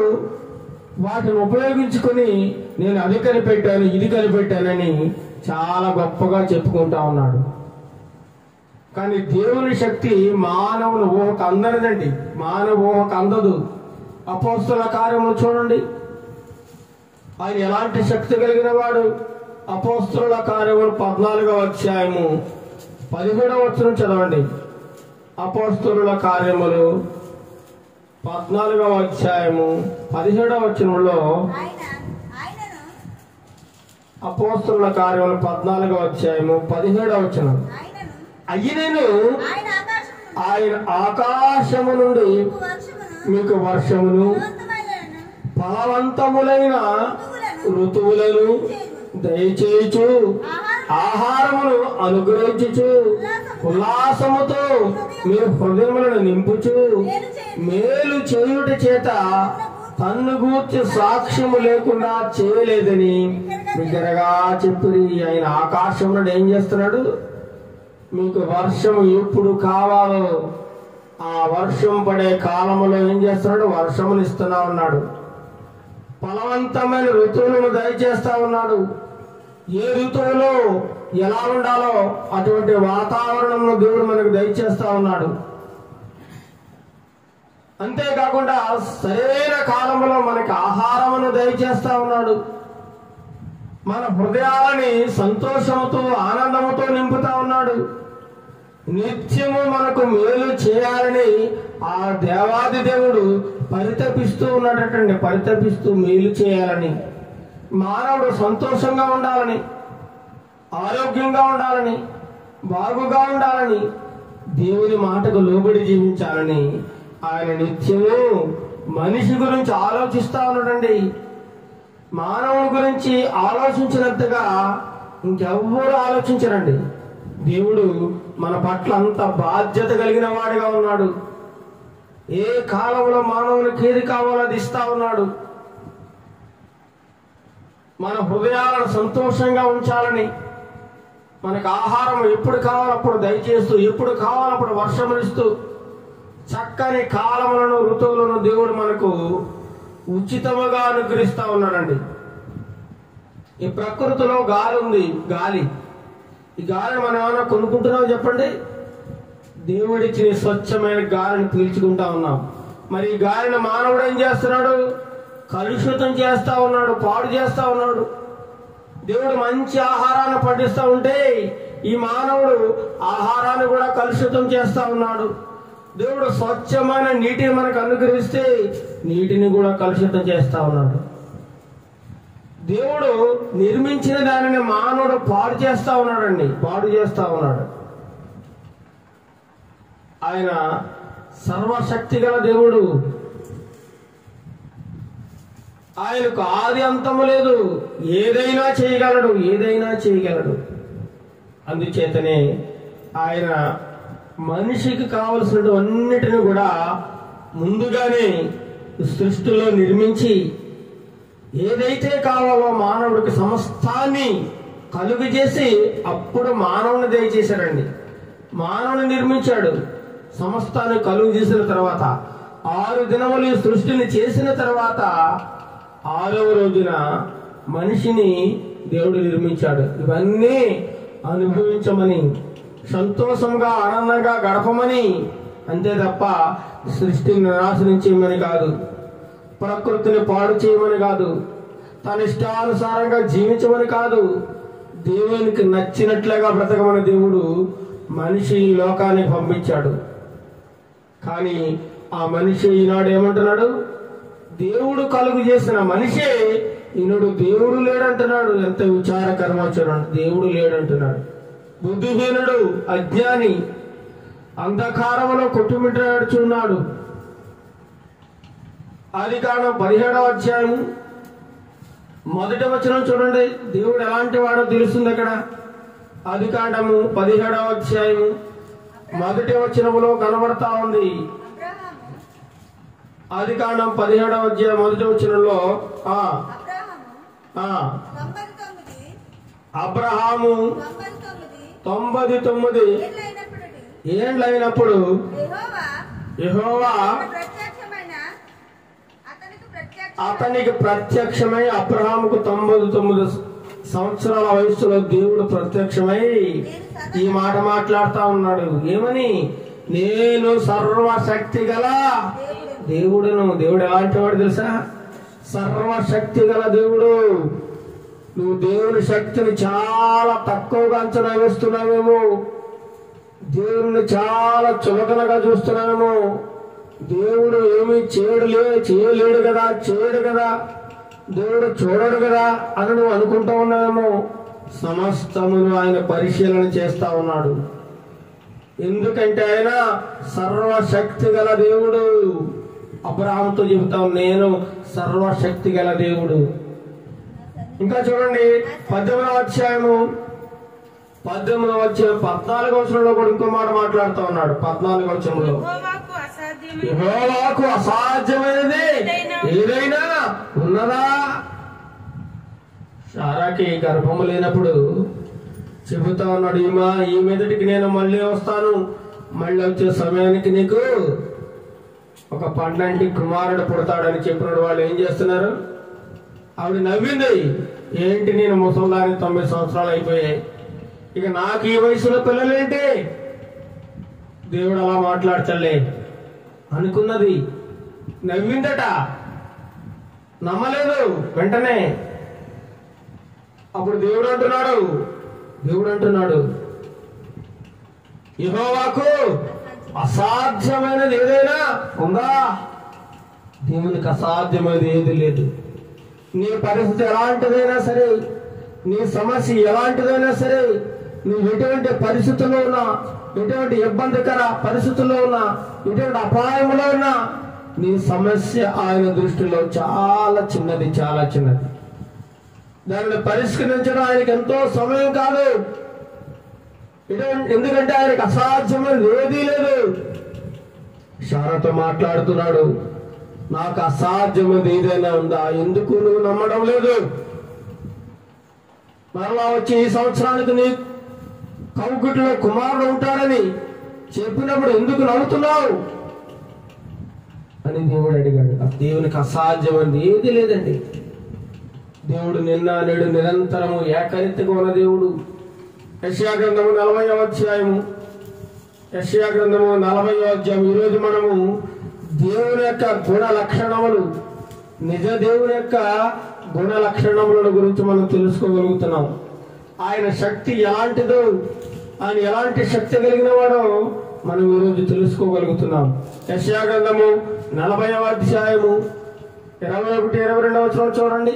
వాటిని ఉపయోగించుకొని నేను అది కనిపెట్టాను, ఇది కనిపెట్టానని చాలా గొప్పగా చెప్పుకుంటా ఉన్నాడు. కానీ దేవుని శక్తి మానవుని ఊహకు అందనిదండి. మానవ ఊహకు అందదు. అపోస్తలుల కార్యములు చూడండి, ఆయన ఎలాంటి శక్తి కలిగిన వాడు. అపోస్తలుల కార్యములు 14వ అధ్యాయము 17వ వచనం చదవండి. అపోస్తలుల కార్యములు 14వ అధ్యాయము 17వ వచనంలో, అపోస్తలుల కార్యములు 14వ అధ్యాయము 17వ వచనం, అయినను ఆయన ఆకాశము నుండి మీకు వర్షమును ఫలవంతములైన ఋతువులను దయచేయుచు ఆహారమును అనుగ్రహించుచు ఉల్లాసముతో మీరు హృదయములను నింపుచు మేలు చేయుట చేత తన్ను గూర్చి సాక్ష్యము లేకుండా చేయలేదని బిగ్గరగా చెప్పి ఆయన ఆకాశం నుండి ఏం చేస్తున్నాడు? మీకు వర్షము ఎప్పుడు కావాలో ఆ వర్షం పడే కాలంలో ఏం చేస్తున్నాడు? వర్షమును ఇస్తున్నా ఉన్నాడు. ఫలవంతమైన ఋతువులను దయచేస్తా ఉన్నాడు. ఏ ఋతువులో ఎలా ఉండాలో అటువంటి వాతావరణంలో దేవుడు మనకు దయచేస్తా ఉన్నాడు. అంతేకాకుండా సరైన కాలంలో మనకి ఆహారమును దయచేస్తా ఉన్నాడు. మన హృదయాలని సంతోషముతో ఆనందముతో నింపుతా ఉన్నాడు. నిత్యము మనకు మేలు చేయాలని ఆ దేవాది దేవుడు పరితపిస్తూ ఉన్నాడటండి. పరితపిస్తూ మేలు చేయాలని, మానవుడు సంతోషంగా ఉండాలని, ఆరోగ్యంగా ఉండాలని, బాగుగా ఉండాలని, దేవుని మాటకు లోబడి జీవించాలని ఆయన నిత్యము మనిషి గురించి ఆలోచిస్తా ఉన్నాడండి. మానవుని గురించి ఆలోచించినంతగా ఇంకెవ్వరూ ఆలోచించరండి. దేవుడు మన పట్ల అంత బాధ్యత కలిగిన వాడిగా ఉన్నాడు. ఏ కాలంలో మానవునికి ఏది కావాలో అది ఇస్తా ఉన్నాడు. మన హృదయాలను సంతోషంగా ఉంచాలని, మనకు ఆహారం ఎప్పుడు కావాలప్పుడు దయచేస్తూ, ఎప్పుడు కావాలప్పుడు వర్షమునిస్తూ, చక్కని కాలములను ఋతువులను దేవుడు మనకు ఉచితముగా అనుగ్రహిస్తా ఉన్నాడండి. ఈ ప్రకృతిలో గాలి ఉంది. గాలి, ఈ గాలిని మనం ఏమైనా కొనుక్కుంటున్నామో చెప్పండి? దేవుడిచ్చిన స్వచ్ఛమైన గాలిని పీల్చుకుంటా ఉన్నాం. మరి ఈ గాలిని మానవుడు ఏం చేస్తున్నాడు? కలుషితం చేస్తా ఉన్నాడు, పాడు చేస్తా ఉన్నాడు. దేవుడు మంచి ఆహారాన్ని పండిస్తా ఉంటే ఈ మానవుడు ఆహారాన్ని కూడా కలుషితం చేస్తా ఉన్నాడు. దేవుడు స్వచ్ఛమైన నీటిని మనకు అనుగ్రహిస్తే నీటిని కూడా కలుషితం చేస్తా ఉన్నాడు. దేవుడు నిర్మించిన దానిని మానవుడు పాడు చేస్తా ఉన్నాడండి. పాడు చేస్తా ఉన్నాడు. ఆయన సర్వశక్తి గల దేవుడు. ఆయనకు ఆది అంతము లేదు. ఏదైనా చేయగలడు, ఏదైనా చేయగలడు. అందుచేతనే ఆయన మనిషికి కావలసినవన్నిటిని కూడా ముందుగానే సృష్టిలో నిర్మించి ఏదైతే కావాలో మానవుడికి సమస్తాన్ని కలుగు చేసి అప్పుడు మానవుని దయచేశాడండి. మానవుని నిర్మించాడు. సమస్తాన్ని కలుగు చేసిన తర్వాత 6 దినములు ఈ సృష్టిని చేసిన తర్వాత 6వ రోజున మనిషిని దేవుడు నిర్మించాడు. ఇవన్నీ అనుభవించమని, సంతోషంగా ఆనందంగా గడపమని, అంతే తప్ప సృష్టిని నాశనం చేయమని కాదు, ప్రకృతిని పాడు చేయమని కాదు, తన ఇష్టానుసారంగా జీవించమని కాదు, దేవునికి నచ్చినట్లుగా బ్రతకమని దేవుడు మనిషి లోకానికి పంపించాడు. కానీ ఆ మనిషి ఈనాడు ఏమంటున్నాడు? దేవుడు కలుగు చేసిన మనిషే ఈనాడు దేవుడు లేడంటున్నాడు. ఎంత విచారకరమో చూడండి. దేవుడు లేడంటున్నాడు. బుద్ధిహీనుడు, అజ్ఞాని, అంధకారములో కొట్టుమిట్టాడుచున్నాడు. ఆదికాండం 17వ అధ్యాయము మొదటి వచనం చూడండి. దేవుడు ఎలాంటి వాడో తెలుస్తుంది అక్కడ. ఆదికాండము 17వ అధ్యాయము మొదటి వచనములో కనబడతా ఉంది. ఆదికాండం 17వ అధ్యాయం మొదటి వచనంలో అబ్రహాము 99 ఏండ్లైనప్పుడు యెహోవా అతనికి ప్రత్యక్షమై, అబ్రహాముకు 99 సంవత్సరాల వయసులో దేవుడు ప్రత్యక్షమై ఈ మాట మాట్లాడుతా ఉన్నాడు. ఏమని? నేను సర్వశక్తి గల దేవుడును. దేవుడు ఎలాంటి వాడు తెలుసా? సర్వశక్తి గల దేవుడు. నువ్వు దేవుని శక్తిని చాలా తక్కువగా అంచనా వేస్తున్నావేమో, దేవుడిని చాలా చులకనగా చూస్తున్నావేమో. దేవుడు ఏమీ చేయలేడు కదా, చేయడు కదా, దేవుడు చూడడు కదా అని నువ్వు అనుకుంటా ఉన్నావేమో. సమస్తమును ఆయన పరిశీలన చేస్తా ఉన్నాడు. ఎందుకంటే ఆయన సర్వశక్తి గల దేవుడు. అబ్రహాముతో చెబుతాం, నేను సర్వశక్తి గల దేవుడు. ఇంకా చూడండి 18వ అధ్యాయము 14వ వచనంలో కూడా ఇంకో మాట మాట్లాడుతూ ఉన్నాడు. 14వ వచనంలో యెహోవాకు అసాధ్యమైనది ఏదైనా ఉన్నదా? శారాకి గర్భము లేనప్పుడు చెబుతా ఉన్నాడు, ఈ మీదటికి నేను మళ్ళీ వస్తాను, మళ్ళీ వచ్చే సమయానికి నీకు ఒక పండంటి కుమారుడు పుడతాడని చెప్పినాడు. వాళ్ళు ఏం చేస్తున్నారు? ఆవిడ నవ్వింది. ఏంటి, నేను ముసలిదాని 90 సంవత్సరాలు అయిపోయాయి, ఇక నాకు ఈ వయసులో పిల్లలేంటి, దేవుడు అలా మాట్లాడతలే అనుకున్నది. నవ్విందట, నమ్మలేదు వెంటనే. అప్పుడు దేవుడు అంటున్నాడు యెహోవాకు అసాధ్యమైనది ఏదైనా ఉందా? దేవునికి అసాధ్యమైనది ఏది లేదు. నీ పరిస్థితి ఎలాంటిదైనా సరే, నీ సమస్య ఎలాంటిదైనా సరే, నువ్వు ఎటువంటి పరిస్థితుల్లో ఉన్నా, ఎటువంటి ఇబ్బందికర పరిస్థితుల్లో ఉన్నా, ఎటువంటి అపాయంలో ఉన్నా, నీ సమస్య ఆయన దృష్టిలో చాలా చిన్నది, చాలా చిన్నది. దానిని పరిష్కరించడం ఆయనకి ఎంతో సమయం కాదు. ఎందుకంటే ఆయనకి అసాధ్యమైనది ఏదీ లేదు. శారాతో మాట్లాడుతున్నాడు, నాకు అసాధ్యమైనది ఏదైనా ఉందా? ఎందుకు నువ్వు నమ్మడం లేదు? మరలా వచ్చి ఈ సంవత్సరానికి నీ కౌగుట్లో కుమారుడు ఉంటాడని చెప్పినప్పుడు ఎందుకు నవ్వుతున్నావు అని దేవుడు అడిగాడు. దేవునికి అసాధ్యమైనది ఏది లేదండి. దేవుడు నిన్న నేడు నిరంతరము ఏకరీతిగా ఉన్న దేవుడు. యెషయా గ్రంథము 40వ అధ్యాయము ఈరోజు మనము దేవుని యొక్క గుణ లక్షణములు, నిజ దేవుని యొక్క గుణ లక్షణముల గురించి మనం తెలుసుకోగలుగుతున్నాం. ఆయన శక్తి ఎలాంటిదో, ఆయన ఎలాంటి శక్తి కలిగిన వాడో మనం ఈరోజు తెలుసుకోగలుగుతున్నాం. యెషయా గ్రంథము 40వ అధ్యాయము 21-22 వచనం చూడండి.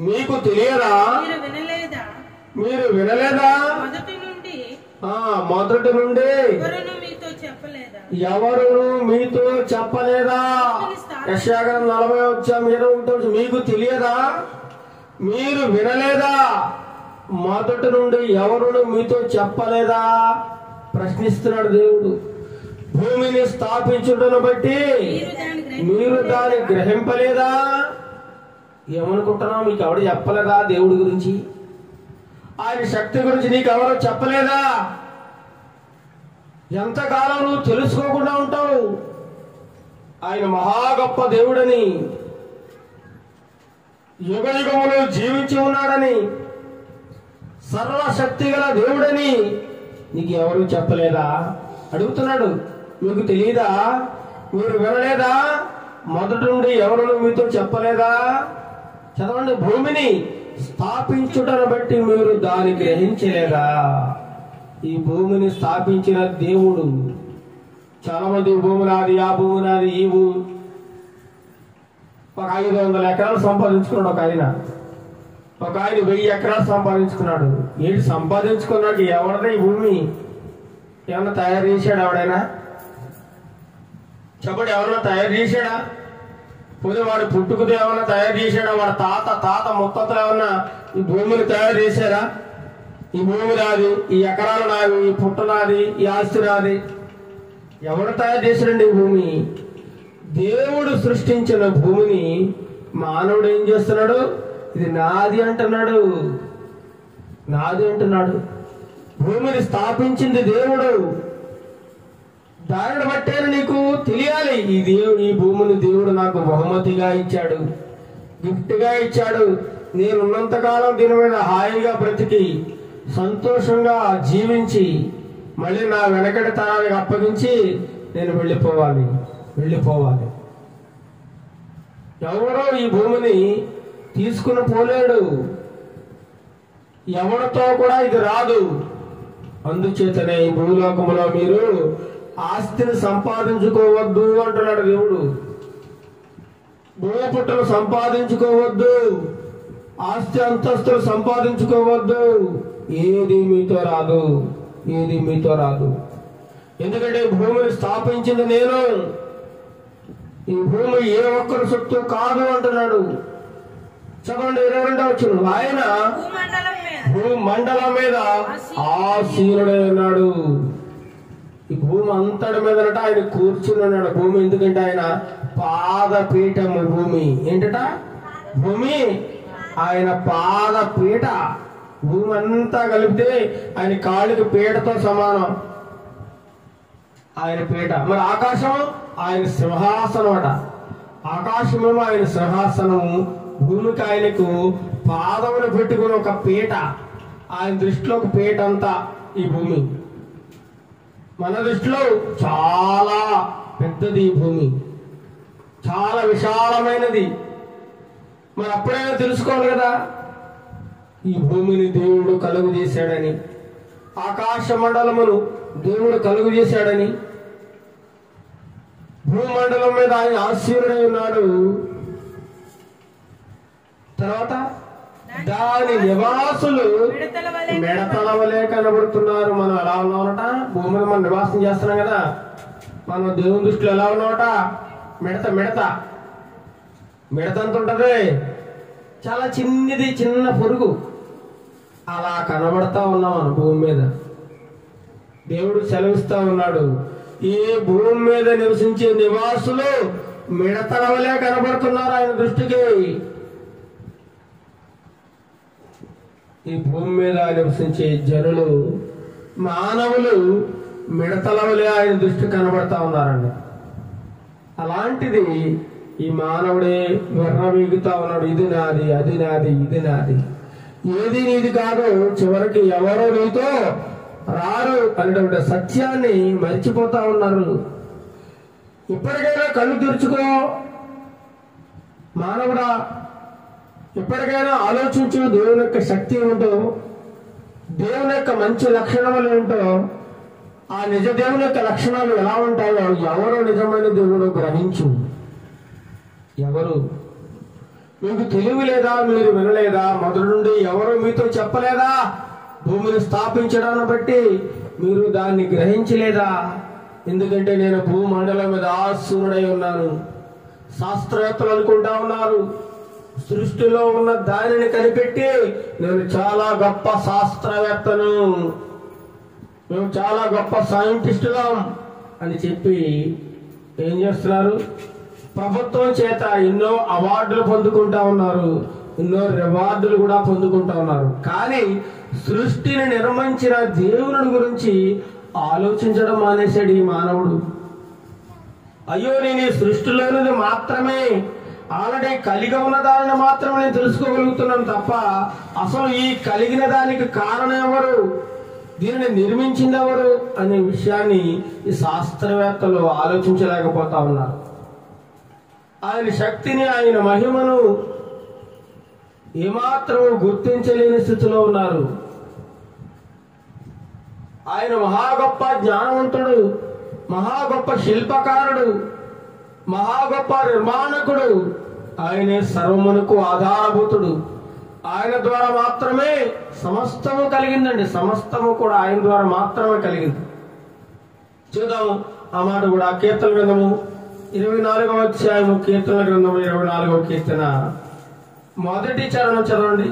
మీకు తెలియదా? మీరు వినలేదా? మొదటి నుండి ఎవరు మీతో చెప్పలేదా? యెషయా గ్రంథం 40వ అధ్యాయం 21 మీకు తెలియదా? మీరు వినలేదా? మొదటి నుండి ఎవరు మీతో చెప్పలేదా? ప్రశ్నిస్తున్నాడు దేవుడు. భూమిని స్థాపించుటను బట్టి మీరు దాన్ని గ్రహింపలేదా? ఏమనుకుంటున్నావు? మీకు ఎవరు చెప్పలేదా దేవుడి గురించి? ఆయన శక్తి గురించి నీకు ఎవరో చెప్పలేదా? ఎంతకాలం నువ్వు తెలుసుకోకుండా ఉంటావు ఆయన మహా గొప్ప దేవుడని, యుగ యుగములు జీవించి ఉన్నాడని, సర్వశక్తి గల దేవుడని నీకు ఎవరు చెప్పలేదా? అడుగుతున్నాడు. మీకు తెలియదా? మీరు వినలేదా? మొదటి నుండి ఎవరు మీతో చెప్పలేదా? చదవండి. భూమిని స్థాపించుటను బట్టి మీరు దాన్ని గ్రహించలేదా? ఈ భూమిని స్థాపించిన దేవుడు. చాలా మంది భూమి నాది, ఆ భూమి నాది, ఈ భూమి. ఒక 500 ఎకరాలు సంపాదించుకున్నాడు ఒక ఆయన. 1000 ఎకరాలు సంపాదించుకున్నాడు. ఏంటి సంపాదించుకున్నాడు? ఎవరిదే ఈ భూమి? ఏమన్నా తయారు చేశాడు ఎవడైనా? చెప్పండి, ఎవరన్నా తయారు చేశాడా? పోతే వాడు పుట్టుకతో ఏమన్నా తయారు చేశాడా? వాడు తాత ముత్తతలు ఏమన్నా ఈ భూమిని తయారు చేశారా? ఈ భూమి నాది, ఈ ఎకరాలు నాది, ఈ పుట్ట నాది, ఈ ఆస్తి నాది. ఎవడు తయారు చేశాడండి ఈ భూమి? దేవుడు సృష్టించిన భూమిని మానవుడు ఏం చేస్తున్నాడు? ఇది నాది అంటున్నాడు, నాది అంటున్నాడు. భూమిని స్థాపించింది దేవుడు. దానిని బట్టే నీకు తెలియాలి, ఈ భూమిని దేవుడు నాకు బహుమతిగా ఇచ్చాడు, గిఫ్ట్గా ఇచ్చాడు. నేను ఉన్నంతకాలం దీని మీద హాయిగా బ్రతికి సంతోషంగా జీవించి మళ్ళీ నా వెనకటి తరానికి అప్పగించి నేను వెళ్ళిపోవాలి. ఎవరో ఈ భూమిని తీసుకుని పోలేడు, ఎవరితో కూడా ఇది రాదు. అందుచేతనే ఈ భూలోకంలో మీరు ఆస్తిని సంపాదించుకోవద్దు అంటున్నాడు దేవుడు. భూపుట్టలు సంపాదించుకోవద్దు, ఆస్తి అంతస్తులు సంపాదించుకోవద్దు. ఏది మీతో రాదు. ఎందుకంటే ఈ భూమిని స్థాపించింది నేను. ఈ భూమి ఏ ఒక్కరి సొత్తు కాదు అంటున్నాడు. చదవండి 22వ వచనం. ఆయన భూమండలం మీద ఆసీనుడై ఉన్నాడు. ఈ భూమి అంతటి మీదట ఆయన కూర్చుని ఉన్నాడు. భూమి ఎందుకంటే ఆయన పాదపీఠము. భూమి ఏంటట? భూమి ఆయన పాదపీఠ. భూమి అంతా కలిపితే ఆయన కాళ్ళకి పీఠతో సమానం, ఆయన పీఠ. మరి ఆకాశం ఆయన సింహాసనం అట. ఆకాశమేమో ఆయన సింహాసనము, భూమికి ఆయనకు పాదములు పెట్టుకుని ఒక పీట. ఆయన దృష్టిలో ఒక పీట అంతా ఈ భూమి. మన దృష్టిలో చాలా పెద్దది ఈ భూమి, చాలా విశాలమైనది. మరి అప్పుడైనా తెలుసుకోవాలి కదా, ఈ భూమిని దేవుడు కలుగు చేశాడని, ఆకాశ మండలమును దేవుడు కలుగు చేశాడని, భూమండలం మీద ఆయన ఆశీనుడై ఉన్నాడు. తర్వాత దాని నివాసులు మిడతల వలె కనబడుతున్నారు. మనం ఎలా ఉన్నామట? భూమిని మనం నివాసం చేస్తున్నాం కదా, మనం దేవుని దృష్టిలో ఎలా ఉన్నామట? మిడత ఎంత ఉంటది? చాలా చిన్నది, చిన్న పురుగు. అలా కనబడతా ఉన్నాం మనం భూమి మీద. దేవుడు సెలవిస్తా ఉన్నాడు, ఈ భూమి మీద నివసించే నివాసులు మిడతల వలె కనబడుతున్నారు ఆయన దృష్టికి. ఈ భూమి మీద నివసించే జనులు, మానవులు మిడతల వలె ఆయన దృష్టి కనబడతా ఉన్నారండి. అలాంటిది ఈ మానవుడే విర్రవీగుతా ఉన్నాడు. ఇది నాది, అది నాది, ఇది నాది. ఏది నీది కాదు. చివరికి ఎవరో నీతో రారు అనేటువంటి సత్యాన్ని మర్చిపోతా ఉన్నారు. ఇప్పటికైనా కళ్ళు తెరుచుకో మానవుడా, ఇప్పటికైనా ఆలోచించు. దేవుని యొక్క శక్తి ఏమిటో, దేవుని యొక్క మంచి లక్షణములు ఏంటో, ఆ నిజ దేవుని యొక్క లక్షణాలు ఎలా ఉంటాయో ఎవరు నిజమైన దేవుడు గ్రహించు. ఎవరు? మీకు తెలివి లేదా? మీరు వినలేదా? మొదటి నుండి ఎవరు మీతో చెప్పలేదా? భూమిని స్థాపించడాన్ని బట్టి మీరు దాన్ని గ్రహించలేదా? ఎందుకంటే నేను భూమండలం మీద ఆసీనుడై ఉన్నాను. శాస్త్రవేత్తలు అనుకుంటా ఉన్నారు, సృష్టిలో ఉన్న దానిని కనిపెట్టి నేను చాలా గొప్ప శాస్త్రవేత్తను, మేము చాలా గొప్ప సైంటిస్టులం అని చెప్పి ఏం చేస్తున్నారు? ప్రభుత్వం చేత ఎన్నో అవార్డులు పొందుకుంటా ఉన్నారు, ఎన్నో రివార్డులు కూడా పొందుకుంటా ఉన్నారు. కానీ సృష్టిని నిర్మించిన దేవుని గురించి ఆలోచించడం మానేశాడు ఈ మానవుడు. అయ్యో, నేను ఈ సృష్టిలోనిది మాత్రమే, ఆల్రెడీ కలిగి ఉన్న దానిని మాత్రమే నేను తెలుసుకోగలుగుతున్నాను తప్ప అసలు ఈ కలిగిన దానికి కారణం ఎవరు, దీనిని నిర్మించింది ఎవరు అనే విషయాన్ని ఈ శాస్త్రవేత్తలు ఆలోచించలేకపోతా ఉన్నారు. ఆయన శక్తిని, ఆయన మహిమను ఏమాత్రం గుర్తించలేని స్థితిలో ఉన్నారు. ఆయన మహా గొప్ప జ్ఞానవంతుడు, మహా గొప్ప శిల్పకారుడు, మహా గొప్ప నిర్మాణకుడు. ఆయనే సర్వమునకు ఆధారభూతుడు. ఆయన ద్వారా మాత్రమే సమస్తము కలిగిందండి. సమస్తము కూడా ఆయన ద్వారా మాత్రమే కలిగింది. చూద్దాము ఆ మాట కూడా. కీర్తన గ్రంథము 24వ అధ్యాయము, కీర్తన గ్రంథము 24వ కీర్తన మొదటి చరణం చదవండి.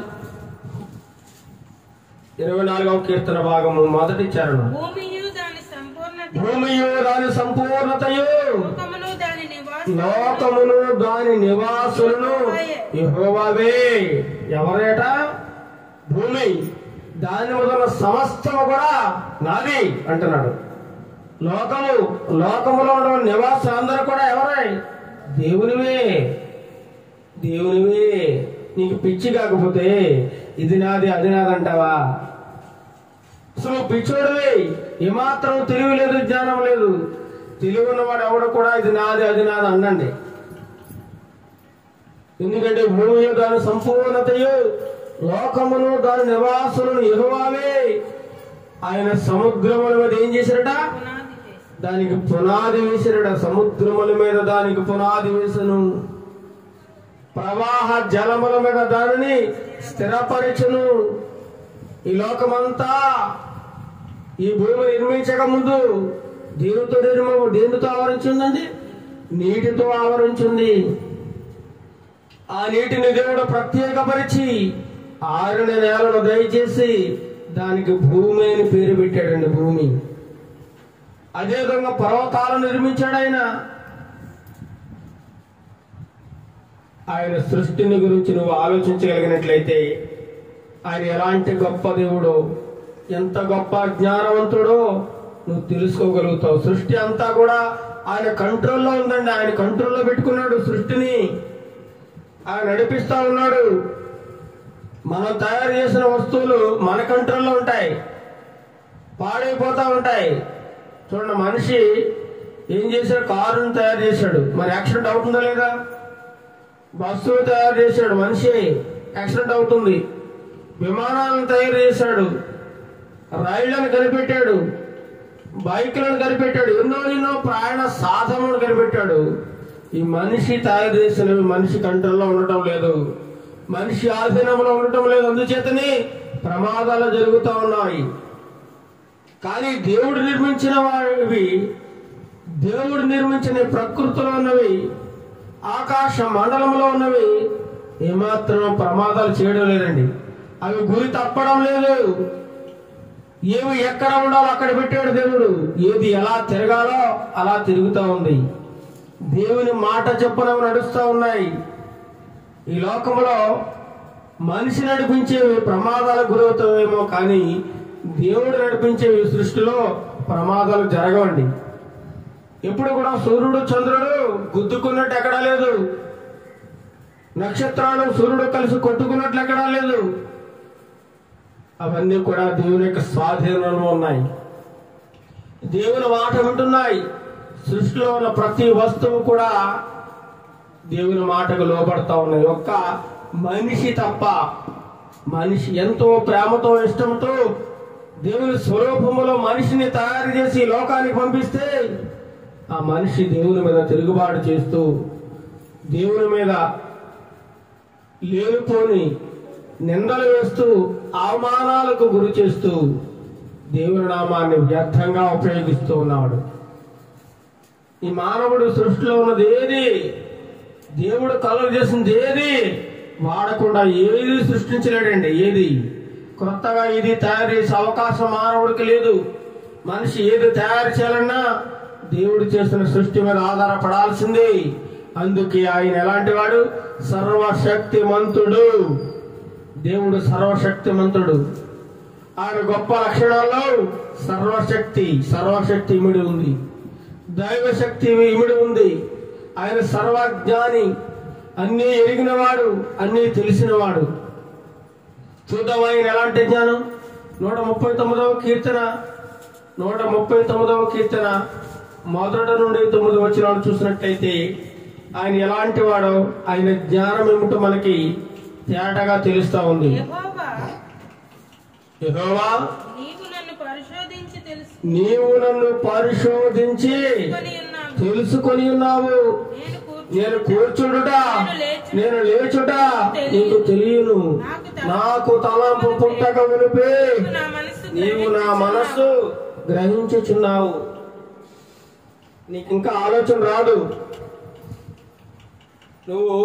24వ కీర్తన భాగము మొదటి చరణం. భూమియు దాని సంపూర్ణతయు, లోకమును దాని నివాసులను యెహోవావే. ఎవరేట? భూమి దాని మొదల సమస్తము కూడా నాది అంటున్నాడు. లోకములో ఉన్న నివాసులందరూ కూడా ఎవరై? దేవునివే. దేవునివే. నీకు పిచ్చి కాకపోతే ఇది నాది అది నాది అంటావా? అసలు పిచ్చోడివి. ఏమాత్రం తెలివి లేదు, జ్ఞానం లేదు. తెలివి ఉన్నవాడు ఎవడు కూడా ఇది నాది అది నాది అనండి. ఎందుకంటే భూమి దాని సంపూర్ణతయు, లోకమును దాని నివాసులను యెహోవావే. ఆయన సముద్రముల మీద ఏం చేశారట? దానికి పునాది వేసిరట. సముద్రముల మీద దానికి పునాది వేసను, ప్రవాహ జలముల మీద దానిని స్థిరపరచును. ఈ లోకమంతా ఈ భూమి నిర్మించక ముందు దేనితో ఆవరించిందండి? నీటితో ఆవరించింది. ఆ నీటిని దేవుడు ప్రత్యేకపరిచి ఆరిన నేలను దయచేసి దానికి భూమి అని పేరు పెట్టాడండి. భూమి. అదేవిధంగా పర్వతాలను నిర్మించాడు ఆయన. ఆయన సృష్టిని గురించి నువ్వు ఆలోచించగలిగినట్లయితే ఆయన ఎలాంటి గొప్ప దేవుడో, ఎంత గొప్ప జ్ఞానవంతుడో నువ్వు తెలుసుకోగలుగుతావు. సృష్టి అంతా కూడా ఆయన కంట్రోల్లో ఉందండి. ఆయన కంట్రోల్లో పెట్టుకున్నాడు సృష్టిని. ఆయన నడిపిస్తా ఉన్నాడు. మనం తయారు చేసిన వస్తువులు మన కంట్రోల్లో ఉంటాయి, పాడైపోతా ఉంటాయి. చూడండి, మనిషి ఏం చేశాడు? కారుని తయారు చేశాడు, మరి యాక్సిడెంట్ అవుతుందా లేదా? బస్సులు తయారు చేశాడు మనిషి, యాక్సిడెంట్ అవుతుంది. విమానాలను తయారు చేశాడు, రైళ్లను కనిపెట్టాడు, బైకులను కనిపెట్టాడు, ఎన్నో ప్రయాణ సాధనలను కనిపెట్టాడు. ఈ మనిషి తయారు చేసినవి మనిషి కంట్రోల్లో ఉండటం లేదు, మనిషి ఆధీనంలో ఉండటం లేదు. అందుచేతనే ప్రమాదాలు జరుగుతూ ఉన్నాయి. కానీ దేవుడు నిర్మించిన వారివి, దేవుడు నిర్మించిన ప్రకృతిలో ఉన్నవి, ఆకాశ మండలంలో ఉన్నవి ఏమాత్రం ప్రమాదాలు చేయడం లేదండి. అవి గురి తప్పడం లేదు. ఏవి ఎక్కడ ఉండాలో అక్కడ పెట్టాడు దేవుడు. ఏది ఎలా తిరగాలో అలా తిరుగుతూ ఉంది. దేవుని మాట చొప్పున నడుస్తూ ఉన్నాయి. ఈ లోకంలో మనిషి నడిపించేవి ప్రమాదాలకు గురవుతావేమో, కానీ దేవుడు నడిపించేవి సృష్టిలో ప్రమాదాలు జరగవండి. ఎప్పుడు కూడా సూర్యుడు చంద్రుడు గుద్దుకున్నట్టు ఎక్కడా లేదు, నక్షత్రాలు సూర్యుడు కలిసి కొట్టుకున్నట్లు ఎక్కడా లేదు. అవన్నీ కూడా దేవుని యొక్క స్వాధీనంలో ఉన్నాయి. దేవుని మాట వింటున్నాయి. సృష్టిలో ఉన్న ప్రతి వస్తువు కూడా దేవుని మాటకు లోబడతా ఉన్నాయి. ఒక్క మనిషి తప్ప. మనిషి ఎంతో ప్రేమతో ఇష్టంతో దేవుని స్వరూపములో మనిషిని తయారు చేసి లోకానికి పంపిస్తే ఆ మనిషి దేవుని మీద తిరుగుబాటు చేస్తూ, దేవుని మీద లేనిపోని నిందలు వేస్తూ, అవమానాలకు గురి చేస్తూ దేవుని నామాన్ని వ్యర్థంగా ఉపయోగిస్తూ ఉన్నాడు. ఈ మానవుడు సృష్టిలో ఉన్నది ఏది, దేవుడు కలుగ చేసింది ఏది వాడకుండా ఏది సృష్టించలేడండి. ఏది కొత్తగా ఇది తయారు చేసే అవకాశం మానవుడికి లేదు. మనిషి ఏది తయారు చేయాలన్నా దేవుడు చేసిన సృష్టి మీద ఆధారపడాల్సిందే. అందుకే ఆయన ఎలాంటి వాడు? సర్వశక్తిమంతుడు. దేవుడు సర్వశక్తిమంతుడు. ఆయన గొప్ప లక్షణాల్లో సర్వశక్తి ఇమిడి ఉంది, దైవశక్తి ఇమిడి ఉంది. ఆయన సర్వజ్ఞాని, అన్నీ ఎరిగినవాడు, అన్నీ తెలిసినవాడు. చూద్దాం ఆయన ఎలాంటి జ్ఞానం. 139వ కీర్తన 139వ కీర్తన 1 నుండి 9 వచనాలు చూసినట్లయితే ఆయన ఎలాంటి వాడో, ఆయన జ్ఞానం ఏమిటో మనకి తేటగా తెలుస్తా ఉంది. యెహోవా, నీవు నన్ను పరిశోధించి తెలుసుకొని ఉన్నావు. నేను కూర్చుండుట, నేను లేచుట నీకు తెలియను. నాకు తలంపు పుట్టక మునిపే నీవు నా మనస్సు గ్రహించుచున్నావు. నీకు ఇంకా ఆలోచన రాదు. నువ్వు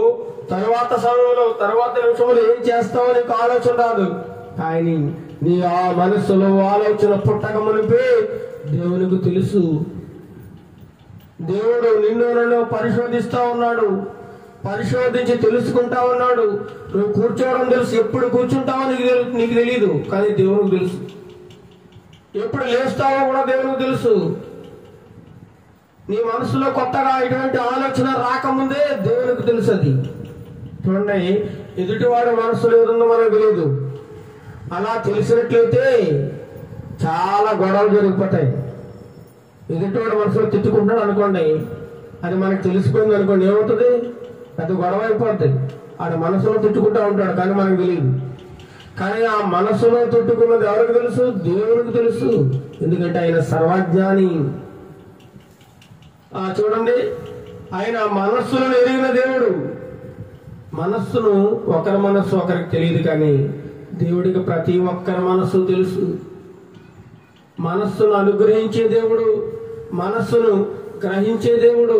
తర్వాత సమయంలో తర్వాత నిమిషంలో ఏం చేస్తావో నీకు ఆలోచన రాదు. కానీ నీ ఆ మనసులో ఆలోచన పుట్టక మునిపే దేవునికి తెలుసు. దేవుడు నిన్ను నన్ను పరిశోధిస్తా ఉన్నాడు, పరిశోధించి తెలుసుకుంటా ఉన్నాడు. నువ్వు కూర్చోవడం తెలుసు, ఎప్పుడు కూర్చుంటావో నీకు తెలియదు, కానీ దేవునికి తెలుసు. ఎప్పుడు లేస్తావో కూడా దేవునికి తెలుసు. నీ మనసులో కొత్తగా ఇటువంటి ఆలోచన రాకముందే దేవునికి తెలుసు. అది చూడండి, ఎదుటివాడి మనసులో ఏదుందో మనకు తెలియదు. అలా తెలిసినట్లయితే చాలా గొడవలు జరిగిపోతాయి. ఎదుటివాడి మనసులో తిట్టుకుంటాడు అనుకోండి, అది మనకు తెలిసిపోయింది అనుకోండి, ఏమవుతుంది? అది గొడవ అయిపోద్ది. ఆడ మనసులో తిట్టుకుంటా ఉంటాడు, కానీ మనకు తెలియదు. కానీ ఆ మనసులో తిట్టుకున్నది ఎవరికి తెలుసు? దేవునికి తెలుసు. ఎందుకంటే ఆయన సర్వజ్ఞాని. చూడండి, ఆయన మనస్సులను ఎరిగిన దేవుడు. మనస్సును ఒకరి మనస్సు ఒకరికి తెలియదు, కానీ దేవుడికి ప్రతి ఒక్కరి మనస్సు తెలుసు. మనస్సును అనుగ్రహించే దేవుడు, మనస్సును గ్రహించే దేవుడు,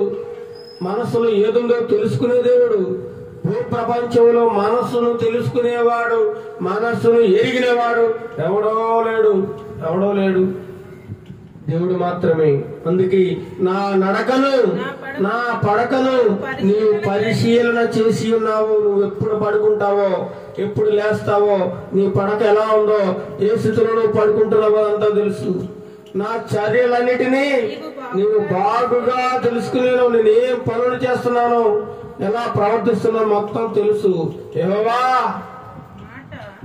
మనస్సులో ఏదుందో తెలుసుకునే దేవుడు. భూప్రపంచంలో మనస్సును తెలుసుకునేవాడు, మనస్సును ఎరిగినవాడు ఎవడో లేడు, దేవుడు మాత్రమే. అందుకే నా నడకను నా పడకను నీవు పరిశీలన చేసి ఉన్నావు. నువ్వు ఎప్పుడు పడుకుంటావో, ఎప్పుడు లేస్తావో, నీ పడక ఎలా ఉందో, ఏ స్థితిలో నువ్వు పడుకుంటున్నావో అంతా తెలుసు. నా చర్యలన్నిటినీ నీవు బాగుగా తెలుసుకునేను. నేను ఏం పనులు చేస్తున్నాను, ఎలా ప్రవర్తిస్తున్నాను మొత్తం తెలుసు. యెహోవా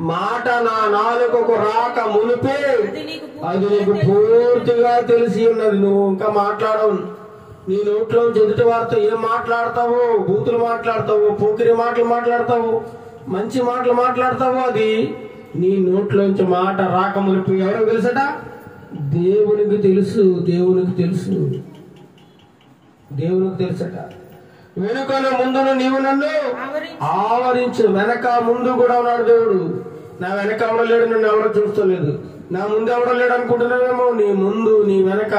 మాట నా నాలుకకు రాక మునిపే అది నీకు పూర్తిగా తెలిసి ఉన్నది. నువ్వు ఇంకా మాట్లాడవు. నీ నోట్లో ఎదుటి వారితో ఏం మాట్లాడతావో, బూతులు మాట్లాడతావు, పోకిరి మాటలు మాట్లాడతావు, మంచి మాటలు మాట్లాడతావు, అది నీ నోట్లోంచి మాట రాక మునిపి ఎవరికి తెలుసట? దేవునికి తెలుసు. దేవునికి తెలుసట. వెనుకను ముందును నీవు నన్ను ఆవరించు. వెనక ముందు కూడా ఉన్నాడు దేవుడు. నా వెనక ఎవడో లేడు, నన్ను ఎవడో చూస్తలేదు. నా ముందు ఎవడో లేడు అనుకుంటున్నావేమో. నీ ముందు, నీ వెనక,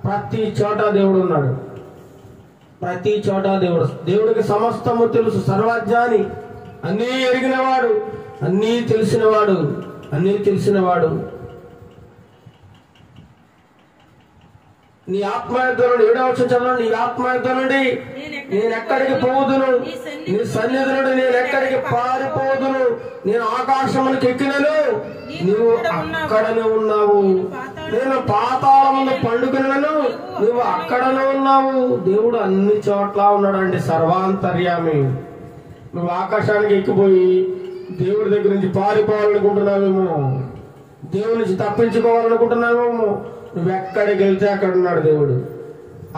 ప్రతి చోట దేవుడు ఉన్నాడు. ప్రతి చోట దేవుడు. దేవుడికి సమస్తము తెలుసు. సర్వజ్ఞాని, అన్నీ ఎరిగినవాడు, అన్నీ తెలిసినవాడు. నీ ఆత్మయుద్ధుడు 7వ వచనంలో, నీ ఆత్మయుద్ధుడి నేను ఎక్కడికి పోదును, నీ సన్నిధుడు నేను ఎక్కడికి పారిపోదును. నేను ఆకాశమునికి ఎక్కినను, నీవు అక్కడనే ఉన్నావు. నేను పాతాళమును పండుకున్నాను, నువ్వు అక్కడనే ఉన్నావు. దేవుడు అన్ని చోట్ల ఉన్నాడండి, సర్వాంతర్యామి. నువ్వు ఆకాశానికి ఎక్కిపోయి దేవుడి దగ్గర నుంచి పారిపోవాలనుకుంటున్నావేమో, దేవుడి నుంచి తప్పించుకోవాలనుకుంటున్నావేమో. నువ్వెక్కడికి వెళ్తే అక్కడ ఉన్నాడు దేవుడు.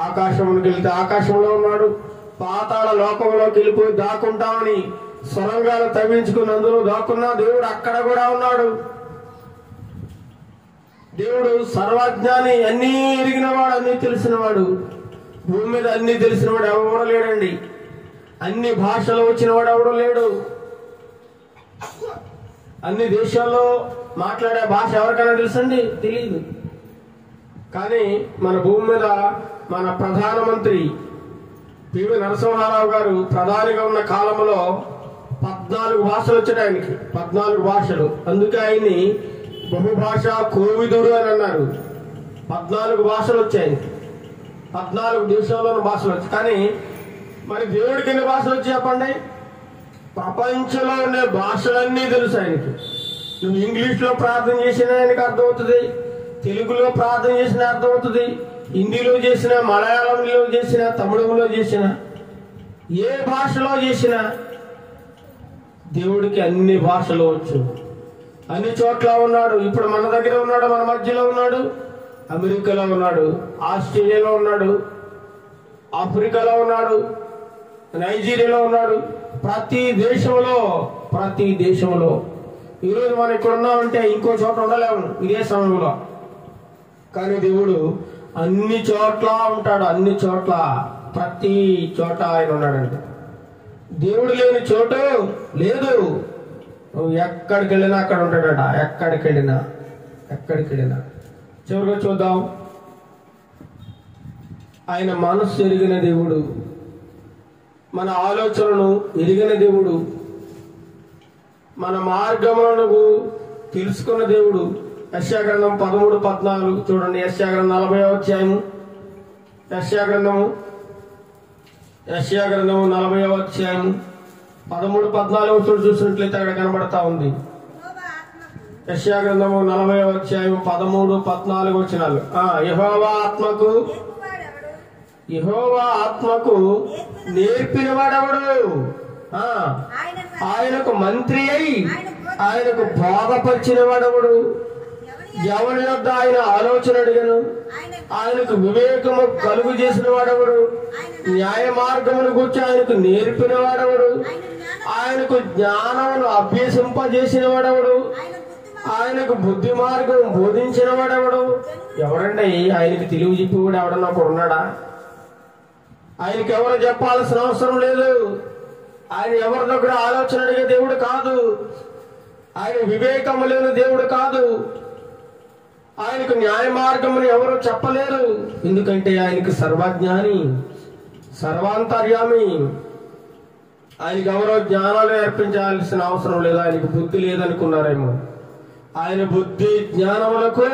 ఆకాశంలోకి వెళ్తే ఆకాశంలో ఉన్నాడు. పాతాళ లోకంలోకి వెళ్ళిపోయి దాక్కుంటామని సొరంగాలు తవ్వించుకుని అందులో దాక్కున్నా దేవుడు అక్కడ కూడా ఉన్నాడు. దేవుడు సర్వజ్ఞాని, అన్నీ ఎరిగినవాడు, అన్నీ తెలిసినవాడు. భూమి మీద అన్నీ తెలిసినవాడు ఎవడో లేడండి. అన్ని భాషలు వచ్చినవాడు ఎవడో లేడు. అన్ని దేశాల్లో మాట్లాడే భాష ఎవరికైనా తెలుసండి? తెలియదు. కానీ మన భూమి మీద మన ప్రధానమంత్రి పివి నరసింహారావు గారు ప్రధానిగా ఉన్న కాలంలో 14 భాషలు వచ్చాయి ఆయనకి. 14 భాషలు. అందుకే ఆయన్ని బహుభాషా కోవిదుడు అని అన్నారు. 14 భాషలు వచ్చాయి. 14 దేశాల్లోని భాషలు వచ్చాయి. కానీ మరి దేవుడికి ఎన్ని భాషలు వచ్చాయి చెప్పండి? ప్రపంచంలో ఉండే భాషలన్నీ తెలుసు ఆయనకి. నువ్వు ఇంగ్లీష్లో ప్రార్థన చేసినా ఆయనకి అర్థమవుతుంది, తెలుగులో ప్రార్థన చేసినా అర్థమవుతుంది, హిందీలో చేసిన, మలయాళంలో చేసిన, తమిళంలో చేసిన, ఏ భాషలో చేసినా దేవుడికి అన్ని భాషలు వచ్చు. అన్ని చోట్ల ఉన్నాడు. ఇప్పుడు మన దగ్గర ఉన్నాడు, మన మధ్యలో ఉన్నాడు, అమెరికాలో ఉన్నాడు, ఆస్ట్రేలియాలో ఉన్నాడు, ఆఫ్రికాలో ఉన్నాడు, నైజీరియాలో ఉన్నాడు. ప్రతి దేశంలో ఈరోజు మనం ఇక్కడ ఉన్నామంటే ఇంకో చోట ఉండలేము ఇదే సమయంలో. కానీ దేవుడు అన్ని చోట్ల ఉంటాడు. అన్ని చోట్ల, ప్రతి చోట ఆయన ఉన్నాడంటే. దేవుడు లేని చోటు లేదు. నువ్వు ఎక్కడికి వెళ్ళినా అక్కడ ఉంటాడట. ఎక్కడికి వెళ్ళినా. చివరిగా చూద్దాం. ఆయన మనస్సు ఎరిగిన దేవుడు, మన ఆలోచనలను ఎరిగిన దేవుడు, మన మార్గములను తెలుసుకున్న దేవుడు. యెషయా గ్రంథం 13:14 చూడండి. యెషయా గ్రంథం 40వ అధ్యాయము, యెషయా గ్రంథము 40వ అధ్యాయము 13-14 చూసినట్లయితే అక్కడ కనబడతా ఉంది. యెషయా గ్రంథము 40వ అధ్యాయం 13-14 వచనాలు. యెహోవా ఆత్మకు నేర్పిన వాడెవడు? ఆయనకు మంత్రి అయి ఆయనకు బోధపరిచిన వాడెవడు? ఎవరి యొద్ద ఆయన ఆలోచన అడిగను? ఆయనకు వివేకము కలుగు చేసిన వాడెవడు? న్యాయ మార్గమును గురించి ఆయనకు నేర్పిన వాడెవడు? ఆయనకు జ్ఞానమును అభ్యసింపజేసిన వాడెవడు? ఆయనకు బుద్ధి మార్గం బోధించిన వాడెవడు? ఎవడండి ఆయనకి తెలివి చెప్పేవాడు? ఎవడన్నా ఒకడు ఉన్నాడా? ఆయనకి ఎవరు చెప్పాల్సిన అవసరం లేదు. ఆయన ఎవరిలో కూడా ఆలోచన అడిగే దేవుడు కాదు. ఆయన వివేకము లేని దేవుడు కాదు. ఆయనకు న్యాయ మార్గమును ఎవరు చెప్పలేరు. ఎందుకంటే ఆయనకు సర్వజ్ఞాని, సర్వాంతర్యామి. ఆయనకు ఎవరో జ్ఞానాలు నేర్పించాల్సిన అవసరం లేదు. ఆయనకు బుద్ధి లేదనుకున్నారేమో. ఆయన బుద్ధి జ్ఞానములకు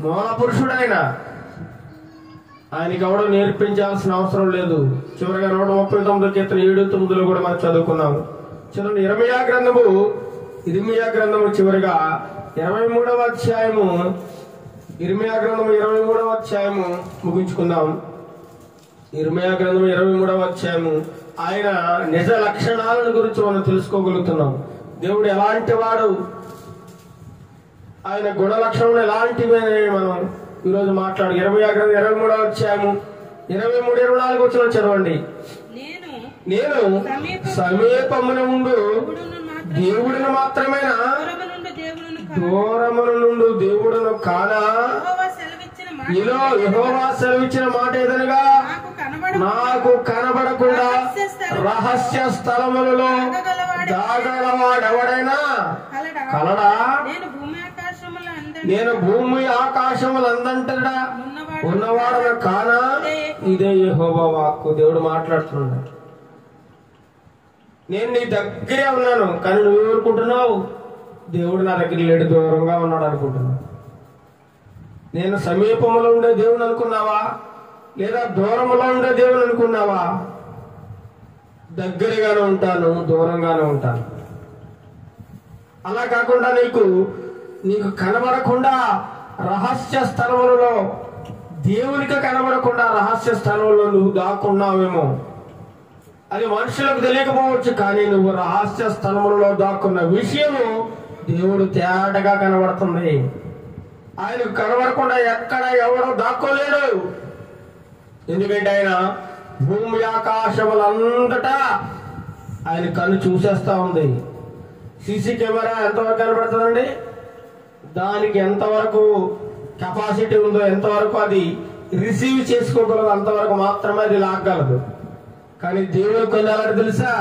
మూల పురుషుడైన ఆయనకి ఎవడో నేర్పించాల్సిన అవసరం లేదు. చివరిగా 139 కీర్తన 7-9 కూడా మనం చదువుకున్నాము. చూడండి, ఇర్మీయా గ్రంథము చివరిగా 23వ అధ్యాయము, ఇర్మీయా గ్రంథము 23వ అధ్యాయము ముగించుకుందాం. ఇర్మీయా గ్రంథము 23వ అధ్యాయము ఆయన నిజ లక్షణాలను గురించి మనం తెలుసుకోగలుగుతున్నాం. దేవుడు ఎలాంటి వాడు, ఆయన గుణ లక్షణాలు ఎలాంటివి మనం ఈరోజు మాట్లాడు. 23వ అధ్యాయము 23-24 వచనం చదవండి. నేను సమీపమున ఉండు దేవుడిని మాత్రమేనా, దూరమున నుండి దేవుడును కానా? యెహోవా సెలవిచ్చిన మాట ఏదనగా, నాకు కనబడకుండా రహస్య స్థలములలో దాగలవాడెవడైనా కలడా? నేను భూమి ఆకాశములందంతటా ఉన్నవాడను కానా? ఇదే యెహోవా వాక్కు. దేవుడు మాట్లాడుతున్నాడు. నేను నీ దగ్గరే ఉన్నాను, కానీ నువ్వు ఏమనుకుంటున్నావు? దేవుడు నా దగ్గర లేడు, దూరంగా ఉన్నాడు అనుకుంటున్నావు. నేను సమీపంలో ఉండే దేవుడు అనుకున్నావా, లేదా దూరంలో ఉండే దేవుడు అనుకున్నావా? దగ్గరగానే ఉంటాను, దూరంగానే ఉంటాను. అలా కాకుండా నీకు కనబడకుండా రహస్య స్థలములలో, దేవునికి కనబడకుండా రహస్య స్థలంలో నువ్వు దాక్కున్నావేమో. అది మనుషులకు తెలియకపోవచ్చు, కానీ నువ్వు రహస్య స్థలములలో దాక్కున్న విషయము దేవుడు తేటగా కనబడుతుంది. ఆయనకు కనబడకుండా ఎక్కడ ఎవడో దాక్కోలేడు. ఎందుకంటే ఆయన భూమి ఆకాశములంతటా ఆయన కన్ను చూసేస్తా ఉంది. సీసీ కెమెరా ఎంతవరకు కనబడుతుందండి? దానికి ఎంతవరకు కెపాసిటీ ఉందో, ఎంతవరకు అది రిసీవ్ చేసుకోగలదు, అంతవరకు మాత్రమే అది లాగలదు. కానీ దేవుడు కొన్ని అలాంటి తెలుసా?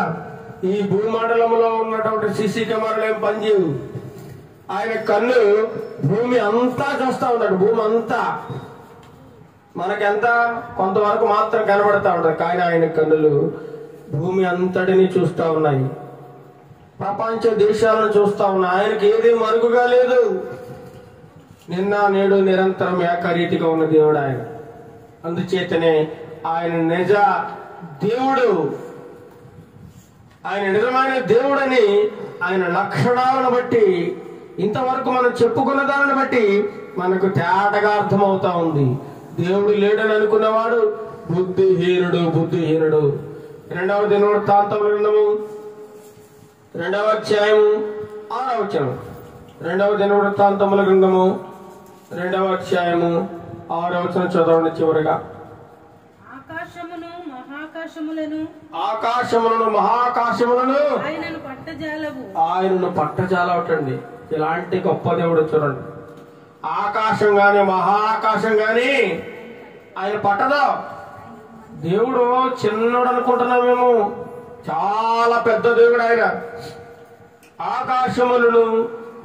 ఈ భూమండలంలో ఉన్నటువంటి సీసీ కెమెరాలు ఏం పనిచేయవు. ఆయన కన్ను భూమి అంతా చూస్తా ఉన్నాడు. భూమి అంతా మనకెంత కొంతవరకు మాత్రం కనబడతా ఉంటాయి, కానీ ఆయన కన్నులు భూమి అంతటిని చూస్తా ఉన్నాయి. ప్రపంచ దేశాలను చూస్తా ఉన్నాయి. ఆయనకి ఏది మరుగుగా లేదు. నిన్న నేడు నిరంతరం ఏకరీతిగా ఉన్న దేవుడు ఆయన. అందుచేతనే ఆయన నిజ దేవుడు, ఆయన నిజమైన దేవుడని ఆయన లక్షణాలను బట్టి, ఇంతవరకు మనం చెప్పుకున్న దానిని బట్టి మనకు తేటగా అర్థమవుతా ఉంది. దేవుడు లేడని అనుకున్నవాడు బుద్ధిహీనుడు. 2వ దినవృత్తాంతముల గ్రంథము 2వ అధ్యాయము 6వ వచనం. 2వ దినవృత్తాంతముల గ్రంథము 2వ అధ్యాయము 6వ వచనం చదవండి. చివరిగా, ఆకాశములను మహాకాశములను ఆయనను పట్టజాలవటండి. ఇలాంటి గొప్ప దేవుడు చూడండి. ఆకాశం గాని మహాకాశం గాని ఆయన పట్టదా. దేవుడు చిన్నడు అనుకుంటున్నాం మేము, చాలా పెద్ద దేవుడు ఆయన. ఆకాశములను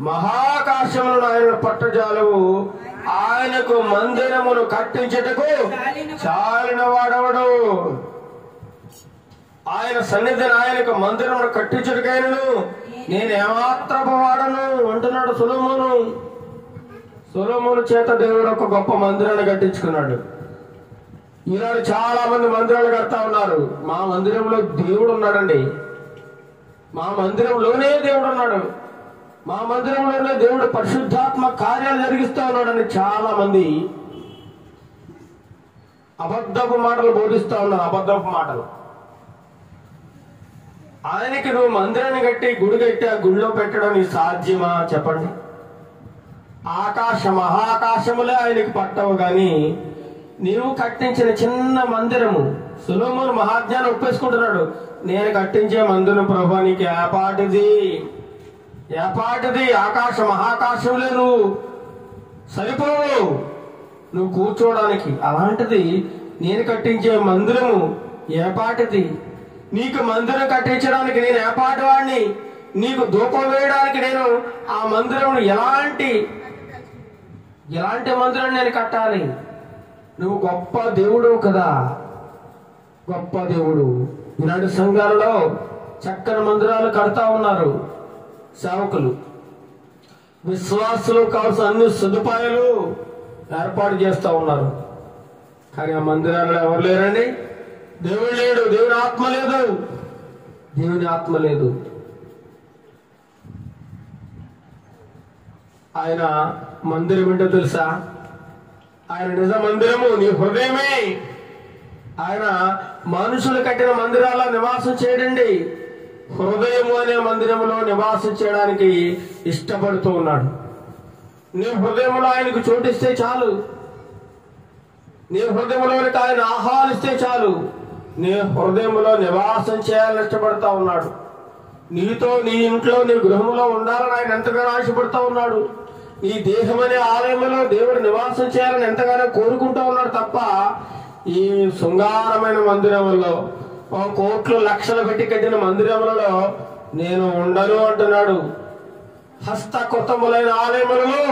మహాకాశములను ఆయన పట్టజాలవు. ఆయనకు మందిరమును కట్టించుటకు చాలిన వాడవడు. ఆయన సన్నిధిని ఆయనకు మందిరమును కట్టించుటకైనను నేను ఏమాత్రపు వాడను అంటున్నాడు సొలొమోను. సొలొమోను చేత దేవుడు ఒక గొప్ప మందిరాన్ని కట్టించుకున్నాడు. ఈనాడు చాలా మంది మందిరాలు కడతా ఉన్నారు. మా మందిరంలో దేవుడు ఉన్నాడండి, మా మందిరంలోనే దేవుడు ఉన్నాడు, మా మందిరంలోనే దేవుడు పరిశుద్ధాత్మ కార్యాలు జరిగిస్తా ఉన్నాడని చాలా మంది అబద్ధపు మాటలు బోధిస్తా ఉన్నారు. అబద్ధపు మాటలు. ఆయనకి నువ్వు మందిరాన్ని కట్టి గుడి కట్టి ఆ గుడిలో పెట్టడం నీ సాధ్యమా చెప్పండి? మహాకాశములే ఆయనకి పట్టవు గాని నీవు కట్టించిన చిన్న మందిరము. సొలొమోను మహాజ్ఞానం ఒప్పేసుకుంటున్నాడు. నేను కట్టించే మందిరం ప్రభు నీకు ఏపాటిది, మహాకాశములే నువ్వు సరిపోవు నువ్వు కూర్చోవడానికి. అలాంటిది నేను కట్టించే మందిరము ఏపాటిది? నీకు మందిరం కట్టించడానికి నేను ఏపాటి వాడిని? నీకు ధూపం వేయడానికి నేను ఆ మందిరం ఎలాంటి మందిరం నేను కట్టాలి? నువ్వు గొప్ప దేవుడు కదా, గొప్ప దేవుడు. ఈనాడు సంఘాలలో చక్కని మందిరాలు కడతా ఉన్నారు సేవకులు. విశ్వాసులు కావాల్సిన అన్ని సదుపాయాలు ఏర్పాటు చేస్తా ఉన్నారు. కానీ ఆ మందిరాలలో ఎవరు లేరండి? దేవుడు లేడు, దేవుని ఆత్మ లేదు, దేవుని ఆత్మ లేదు. ఆయన మందిరం ఏంటో తెలుసా? ఆయన నిజ మందిరము నీ హృదయమే. ఆయన మనుషులు కట్టిన మందిరాల్లో నివాసం చేయడండి, హృదయము అనే మందిరంలో నివాసం చేయడానికి ఇష్టపడుతూ ఉన్నాడు. నీ హృదయంలో ఆయనకు చోటిస్తే చాలు, నీ హృదయంలోనికి ఆయన ఆహ్వానిస్తే చాలు. నీ హృదయంలో నివాసం చేయాలని ఇష్టపడతా ఉన్నాడు. నీతో నీ ఇంట్లో నీ గృహంలో ఉండాలని ఆయన ఎంతగానో ఆశపడతా ఉన్నాడు. నీ దేహం అనే ఆలయంలో దేవుడు నివాసం చేయాలని ఎంతగానో కోరుకుంటూ ఉన్నాడు తప్ప ఈ శృంగారమైన మందిరములలో, కోట్లు లక్షలు పెట్టి కట్టిన మందిరములలో నేను ఉండను అంటున్నాడు. హస్తకృతములైన ఆలయములలో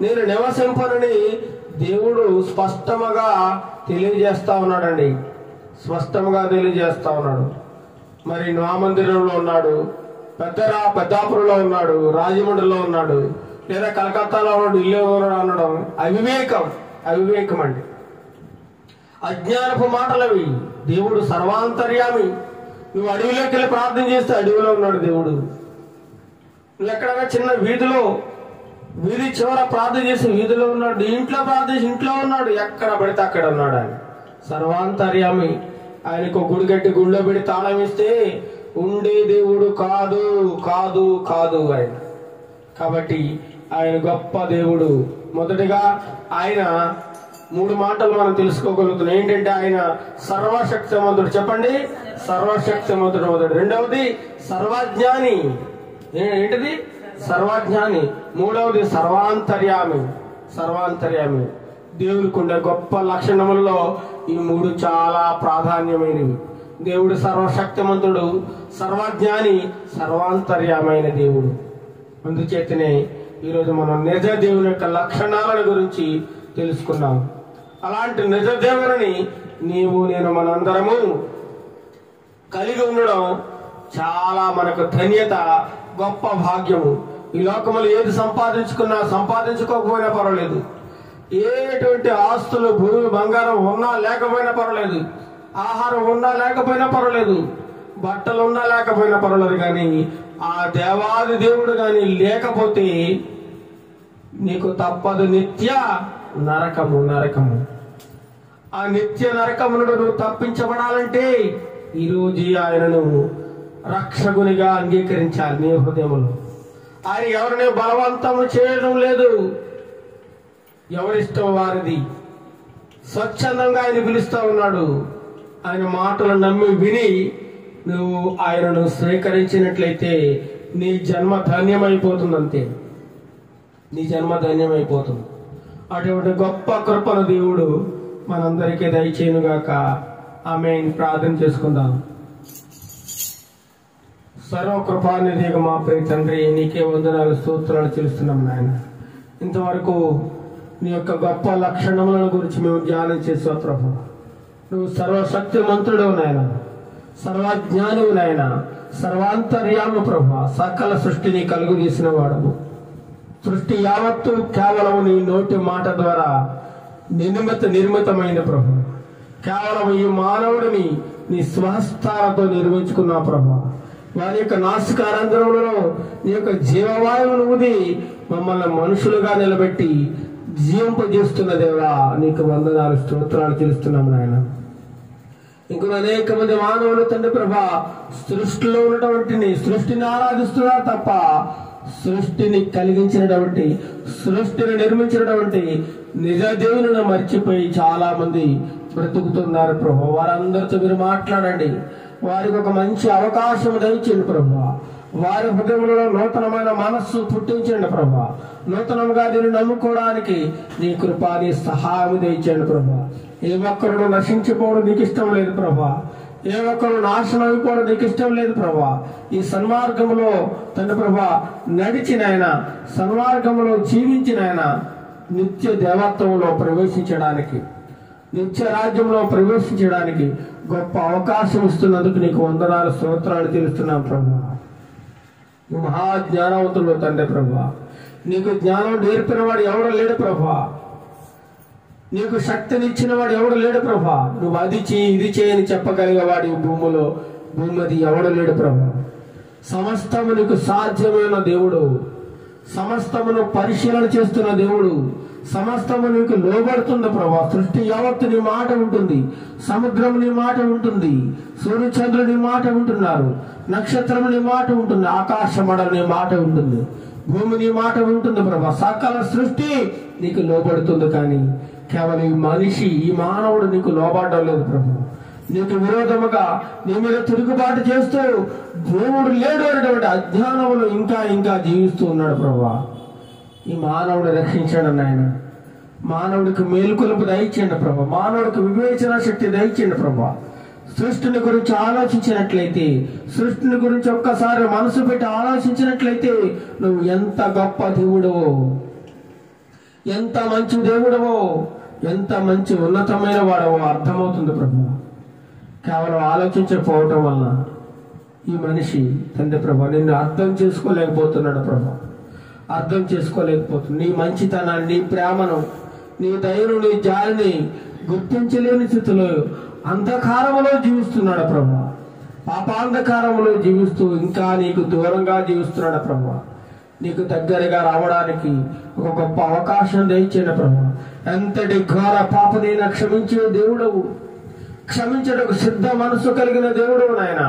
నేను నివసింపనని దేవుడు స్పష్టంగా తెలియజేస్తా ఉన్నాడండి, స్పష్టంగా తెలియజేస్తా ఉన్నాడు. మరి నా మందిరంలో ఉన్నాడు, పెద్దాపురంలో ఉన్నాడు, రాజమండ్రిలో ఉన్నాడు, లేదా కలకత్తాలో ఉన్నాడు, ఇల్లు అనడం అవివేకం అండి, అజ్ఞానపు మాటలవి. దేవుడు సర్వాంతర్యామి. నువ్వు అడవిలోకి వెళ్ళి ప్రార్థన చేస్తే అడవిలో ఉన్నాడు దేవుడు. నువ్వు ఎక్కడైనా చిన్న వీధి చివర ప్రార్థన చేసి వీధిలో ఉన్నాడు, ఇంట్లో ప్రార్థన చేసి ఇంట్లో ఉన్నాడు, ఎక్కడ పడితే అక్కడ ఉన్నాడు. ఆయన సర్వాంతర్యామి. ఆయనకు గుడి కట్టి గుడిలో పెట్టి తాళం ఇస్తే ఉండే దేవుడు కాదు కాదు కాదు ఆయన. కాబట్టి ఆయన గొప్ప దేవుడు. మొదటిగా ఆయన 3 మాటలు మనం తెలుసుకోగలుగుతున్నాం. ఏంటంటే ఆయన సర్వశక్తిమంతుడు. చెప్పండి, సర్వశక్తిమంతుడు మొదటి. రెండవది సర్వజ్ఞాని. ఏంటిది? సర్వజ్ఞాని. మూడవది సర్వాంతర్యామి. దేవునికి ఉండే గొప్ప లక్షణములలో ఈ 3 చాలా ప్రాధాన్యమైనవి. దేవుడు సర్వశక్తిమంతుడు, సర్వజ్ఞాని, సర్వాంతర్యమైన దేవుడు. అందుచేతనే ఈరోజు మనం నిజ దేవుని యొక్క లక్షణాల గురించి తెలుసుకున్నాం. అలాంటి నిజ దేవుని నేను మనందరము కలిగి ఉండడం చాలా మనకు ధన్యత, గొప్ప భాగ్యము. ఈ లోకములు ఏది సంపాదించుకోకపోయినా పర్వాలేదు, ఎటువంటి ఆస్తులు, భూమి, బంగారం ఉన్నా లేకపోయినా పర్వాలేదు, ఆహారం ఉన్నా లేకపోయినా పర్వాలేదు, బట్టలు ఉన్నా లేకపోయినా పర్వాలేదు, కానీ ఆ దేవాది దేవుడు కానీ లేకపోతే నీకు తప్పదు నిత్య నరకము. ఆ నిత్య నరకము నుండి నువ్వు తప్పించబడాలంటే ఈరోజు ఆయనను రక్షకునిగా అంగీకరించాలి నీ హృదయంలో. ఆయన ఎవరిని బలవంతము చేయడం లేదు, ఎవరిష్టం వారిది. స్వచ్ఛందంగా ఆయన పిలుస్తా ఉన్నాడు. ఆయన మాటలు నమ్మి విని నువ్వు ఆయనను స్వీకరించినట్లయితే నీ జన్మ ధన్యమైపోతుంది. అంతే, నీ జన్మ ధన్యమైపోతుంది. అటువంటి గొప్ప కృపను దేవుడు మనందరికీ దయచేయునుగాక. ఆమేన్. ప్రార్థన చేసుకుందాం. సర్వకృపానిధిగా మా ప్రియ తండ్రి, నీకే వందనాలు, స్తోత్రాలు చెల్లిస్తున్నాం నాయన. ఇంతవరకు నీ యొక్క గొప్ప లక్షణములను గురించి మేము ధ్యానం చేసా ప్రభు. నువ్వు సర్వశక్తిమంతుడు నాయన, సర్వజ్ఞానువు నాయన, సర్వాంతర్యాము ప్రభు. సకల సృష్టిని కలుగు తీసిన వాడము. సృష్టి యావత్తు కేవలం నీ నోటి మాట ద్వారా నిర్మితమైన ప్రభు. కేవలం ఈ మానవుడిని నీ స్వహస్తాలతో నిర్మించుకున్నా ప్రభు. వారి యొక్క నాసికారంధ్రములలో నీ యొక్క జీవవాయువును ఊది మమ్మల్ని మనుషులుగా నిలబెట్టి జీవింపజేస్తున్న దేవా, నీకు వందనాలు స్తోత్రాలు తెలుస్తున్నాము నాయన. ఇంకొక అనేక మంది మానవులు తండ్రి ప్రభా సృష్టిలో ఉన్నటువంటి సృష్టిని ఆరాధిస్తున్నారు తప్ప సృష్టిని కలిగించినటువంటి, సృష్టిని నిర్మించినటువంటి నిజ దేవుని మర్చిపోయి చాలా మంది బ్రతుకుతున్నారు ప్రభు. వారందరితో మీరు మాట్లాడండి. వారికి ఒక మంచి అవకాశం దయచేయండి ప్రభు. వారి హృదయంలో నూతనమైన మనస్సు పుట్టించండి ప్రభు. నూతనంగా దీన్ని నమ్ముకోవడానికి నీ కృప, నీ సహాయం దయచేయండి ప్రభు. ఏ ఒక్కరు నశించిపోవడం నీకు ఇష్టం లేదు ప్రభా. ఏ ఒక్కరు నాశనం అయిపోవడం నీకు ఇష్టం లేదు ప్రభా. ఈ సన్మార్గంలో తండ్రి ప్రభా నడిచిన ఆయన, సన్మార్గంలో జీవించిన ఆయన నిత్య దేవత్వంలో ప్రవేశించడానికి, నిత్య రాజ్యంలో ప్రవేశించడానికి గొప్ప అవకాశం ఇస్తున్నందుకు నీకు వందనాలు స్తోత్రాలు తెలుస్తున్నాం ప్రభా. మహాజ్ఞానవంతుడు తండ్రి ప్రభా. నీకు జ్ఞానం నేర్పిన వాడు ఎవరు లేడు ప్రభా. నీకు శక్తిని ఇచ్చిన వాడు ఎవడు లేడు ప్రభా. నువ్వు అది చేయి ఇది చేయని చెప్పగలిగేవాడు ఈ భూమిది ఎవడు లేడు ప్రభా. సమస్తము నీకు సాధ్యమైన దేవుడు, సమస్తమును పరిశీలన చేస్తున్న దేవుడు, సమస్తము నీకు లోబడుతుంది ప్రభా. సృష్టి యావత్తు నీ మాట ఉంటుంది, సముద్రం నీ మాట ఉంటుంది, సూర్యచంద్రుడు నీ మాట ఉంటున్నారు, నక్షత్రం నీ మాట ఉంటుంది, ఆకాశ మండలం నీ మాట ఉంటుంది, భూమి నీ మాట ఉంటుంది ప్రభా. సకల సృష్టి నీకు లోబడుతుంది. కానీ కేవలం ఈ మనిషి, ఈ మానవుడు నీకు లోబడడం లేదు ప్రభు. నీకు విరోధముగా నీ మీద తిరుగుబాటు చేస్తూ దేవుడు లేడు అనేటువంటి అజ్ఞానములు ఇంకా ఇంకా జీవిస్తూ ఉన్నాడు ప్రభా. ఈ మానవుడు రక్షించండి నాయన. మానవుడికి మేలుకొలుపు దయచేయండి ప్రభా. మానవుడికి వివేచన శక్తి దయచేయండి ప్రభా. సృష్టిని గురించి ఆలోచించినట్లయితే, సృష్టిని గురించి ఒక్కసారి మనసు పెట్టి ఆలోచించినట్లయితే నువ్వు ఎంత గొప్ప దేవుడవో, ఎంత మంచి దేవుడవో, ఎంత మంచి ఉన్నతమైన వాడవో అర్థమవుతుంది ప్రభు. కేవలం ఆలోచించకపోవటం వల్ల ఈ మనిషి తండ్రి ప్రభు నిన్ను అర్థం చేసుకోలేకపోతున్నాడు ప్రభు. అర్థం చేసుకోలేకపోతుంది. నీ మంచితనాన్ని, నీ ప్రేమను, నీ దయను, నీ జాలిని గుర్తించలేని స్థితిలో అంధకారములో జీవిస్తున్నాడు ప్రభు. పాపాంధకారములో జీవిస్తూ ఇంకా నీకు దూరంగా జీవిస్తున్నాడు ప్రభు. నీకు దగ్గరగా రావడానికి ఒక గొప్ప అవకాశం దయచేయండి ప్రభు. ఎంతటి ఘోర పాపనైనా క్షమించే దేవుడవు, క్షమించడానికి సిద్ధ మనసు కలిగిన దేవుడవు నాయన.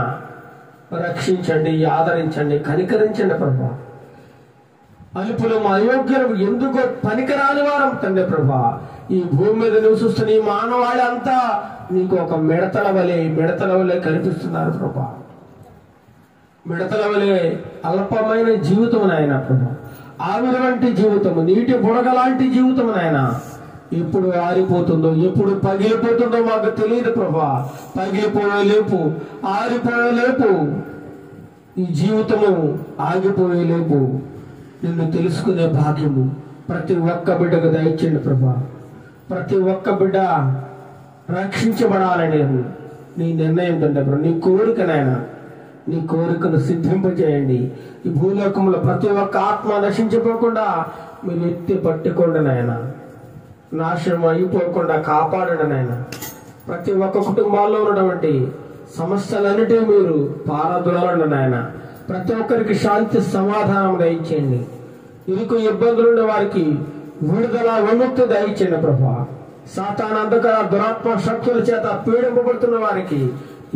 రక్షించండి, ఆదరించండి, కనికరించండి ప్రభు. అల్పులము, అయోగ్యులము, ఎందుకో పనికిరాని వారం తండ్రి ప్రభా. ఈ భూమి మీద నివసిస్తున్న ఈ మానవాళి అంతా నీకు ఒక మిడతల వలె కనిపిస్తున్నారు ప్రభా. మిడతల వలె అల్పమైన జీవితం నాయన ప్రభా. ఆవిరి వంటి జీవితము, నీటి బుడగ లాంటి జీవితం నాయన. ఎప్పుడు ఆరిపోతుందో, ఎప్పుడు పగిలిపోతుందో మాకు తెలియదు ప్రభా. పగిలిపోయేలేపు, ఆరిపోయేలేపు, ఈ జీవితము ఆగిపోయేలేపు నిన్ను తెలుసుకునే భాగ్యము ప్రతి ఒక్క బిడ్డకు దయచేయండి ప్రభా. ప్రతి ఒక్క బిడ్డ రక్షించబడాలని నీ నిర్ణయం తండ్రి ప్రభు. నీ కోరిక నాయన, నీ కోరికను సిద్ధింపజేయండి. ఈ భూలోకంలో ప్రతి ఒక్క ఆత్మ నశించిపోకుండా మీరు ఎత్తి పట్టుకోండి నాయన. నాశనం అయిపోకుండా కాపాడండి నాయన. ప్రతి ఒక్క కుటుంబాల్లో ఉన్నటువంటి సమస్యలన్నిటి మీరు పారద్రోలండి నాయన. ప్రతి ఒక్కరికి శాంతి సమాధానం దయచేయండి. ఇరుకు ఇబ్బందులున్న వారికి విడుదల విముక్తి దయచేయండి ప్రభా. సాతాను అంధకార దురాత్మ శక్తుల చేత పీడింపబడుతున్న వారికి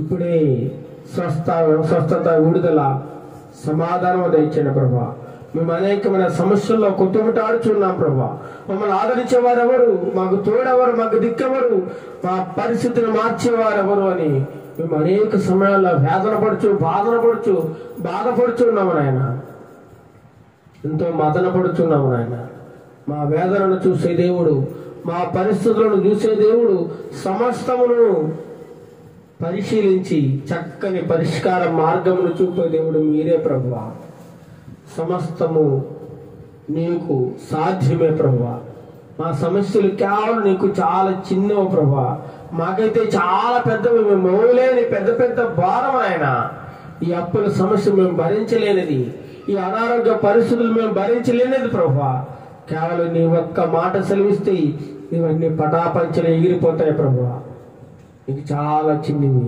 ఇప్పుడే స్వస్థత, విడుదల, సమాధానం దయచేయండి ప్రభా. మేము అనేకమైన సమస్యల్లో కొట్టుమిటాడుచున్నాం ప్రభా. మమ్మల్ని ఆదరించేవారు ఎవరు, మాకు తోడెవరు, మాకు దిక్కెవరు, మా పరిస్థితిని మార్చేవారెవరు అని మేము అనేక సమయాల్లో బాధపడుచున్నాము నాయన. ఎంతో మదన పడుచున్నాము నాయన. మా వేదనను చూసే దేవుడు, మా పరిస్థితులను చూసే దేవుడు, సమస్తమును పరిశీలించి చక్కని పరిష్కార మార్గమును చూపే దేవుడు మీరే ప్రభువా. సమస్తము నీకు సాధ్యమే ప్రభువా. మా సమస్యలు కేవలం నీకు చాలా చిన్నవి ప్రభా, మాకైతే చాలా పెద్దవి, మేము మోయలేని పెద్ద పెద్ద భారం ఆయన. ఈ అప్పుల సమస్య మేము భరించలేనిది, ఈ అనారోగ్య పరిస్థితులు మేము భరించలేనిది ప్రభా. కేవలం నీ ఒక్క మాట సెలవిస్తే ఇవన్నీ పటాపంచలు ఎగిరిపోతాయి ప్రభా. ఇది చాలా చిన్నవి.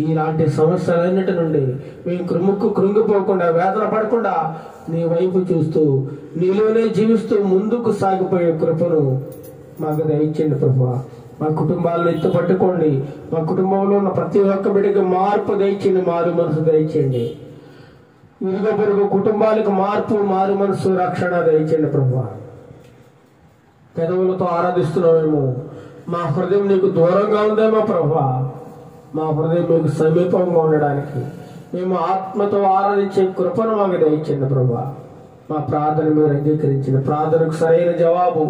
ఇలాంటి సమస్యలన్నిటి నుండి మేము కృంగిపోకుండా, వేదన పడకుండా నీ వైపు చూస్తూ, నీలోనే జీవిస్తూ ముందుకు సాగిపోయే కృపను మాకు దయచేయండి ప్రభా. మా కుటుంబాలను ఎత్తుపట్టుకోండి. మా కుటుంబంలో ఉన్న ప్రతి ఒక్క బిడ్డకి మార్పు దయచేయండి, మారు మనసు దయచేయండి. ఇరుగ పొరుగు కుటుంబాలకు మార్పు, మారు మనసు, రక్షణ దయచేయండి ప్రభా. పెదవులతో ఆరాధిస్తున్నామేమో, మా హృదయం నీకు దూరంగా ఉందేమో ప్రభా. మా హృదయం మీకు సమీపంగా ఉండడానికి మేము ఆత్మతో ఆరాధించే కృపను మాకు దయచేయండి ప్రభా. మా ప్రార్థన మీరు అంగీకరించిన ప్రార్థనకు సరైన జవాబు,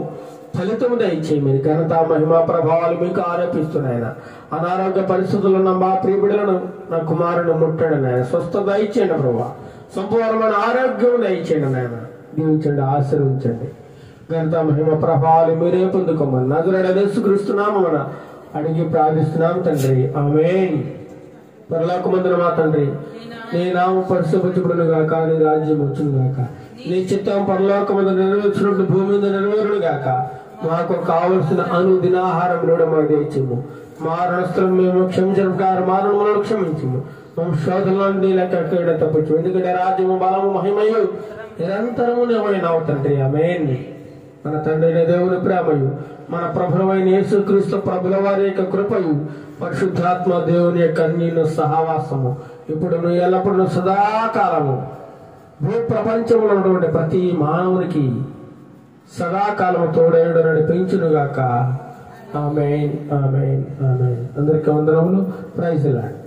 ఫలితం దయచేయమని ఘనత, మహిమ, ప్రభావాలు మీకు ఆరోపిస్తున్నాయన. అనారోగ్య పరిస్థితులు ఉన్న మా ప్రియబిడలను, నా కుమారుని ముట్టండి నాయన. స్వస్థత దయచేయండి ప్రభా. సంపూర్ణమైన ఆరోగ్యం దయచేయండి నాయన. దీవించండి, ఆశీర్వించండి. ఘనత, మహిమ, ప్రభావాలు మీరే పొందుకోమని నజరేయుడైన యేసుక్రీస్తు నామమున అడిగి ప్రార్థిస్తున్నాం తండ్రి, ఆమేన్. పరలోకమందున మా తండ్రి, నీ నామం పరిశుద్ధపరచబడును గాక, నీ రాజ్యం వచ్చును గాక, నీ చిత్తం పరలోకమందు నెరవేర్చినట్టు భూమి మీద నెరవేరును గాక. మాకు కావలసిన అనుదినాహారం మాకు దయచేయము. మా రుణస్థులను మేము క్షమించిన ప్రకారం మా రుణములను క్షమించము. మా శోధనల నుండి లెక్క తప్పచ్చు. ఎందుకంటే రాజ్యము, బలము, మహిమయు నిరంతరము నీవైనావు తండ్రి, ఆమేన్. మన తండ్రి దేవుని ప్రేమయు, మన ప్రభువైన యేసుక్రీస్తు ప్రభుల వారి యొక్క కృపయు, పరిశుద్ధాత్మ దేవుని యొక్క అన్యోన్య సహవాసము ఇప్పుడు ఎల్లప్పుడూ సదాకాలము భూ ప్రపంచంలో ఉన్నటువంటి ప్రతి మానవునికి సదాకాలము తోడేయుడు నడిపించునుగాక. ఆమేన్, ఆమేన్, ఆమేన్. అందరికీ వందనములు. Praise the lord.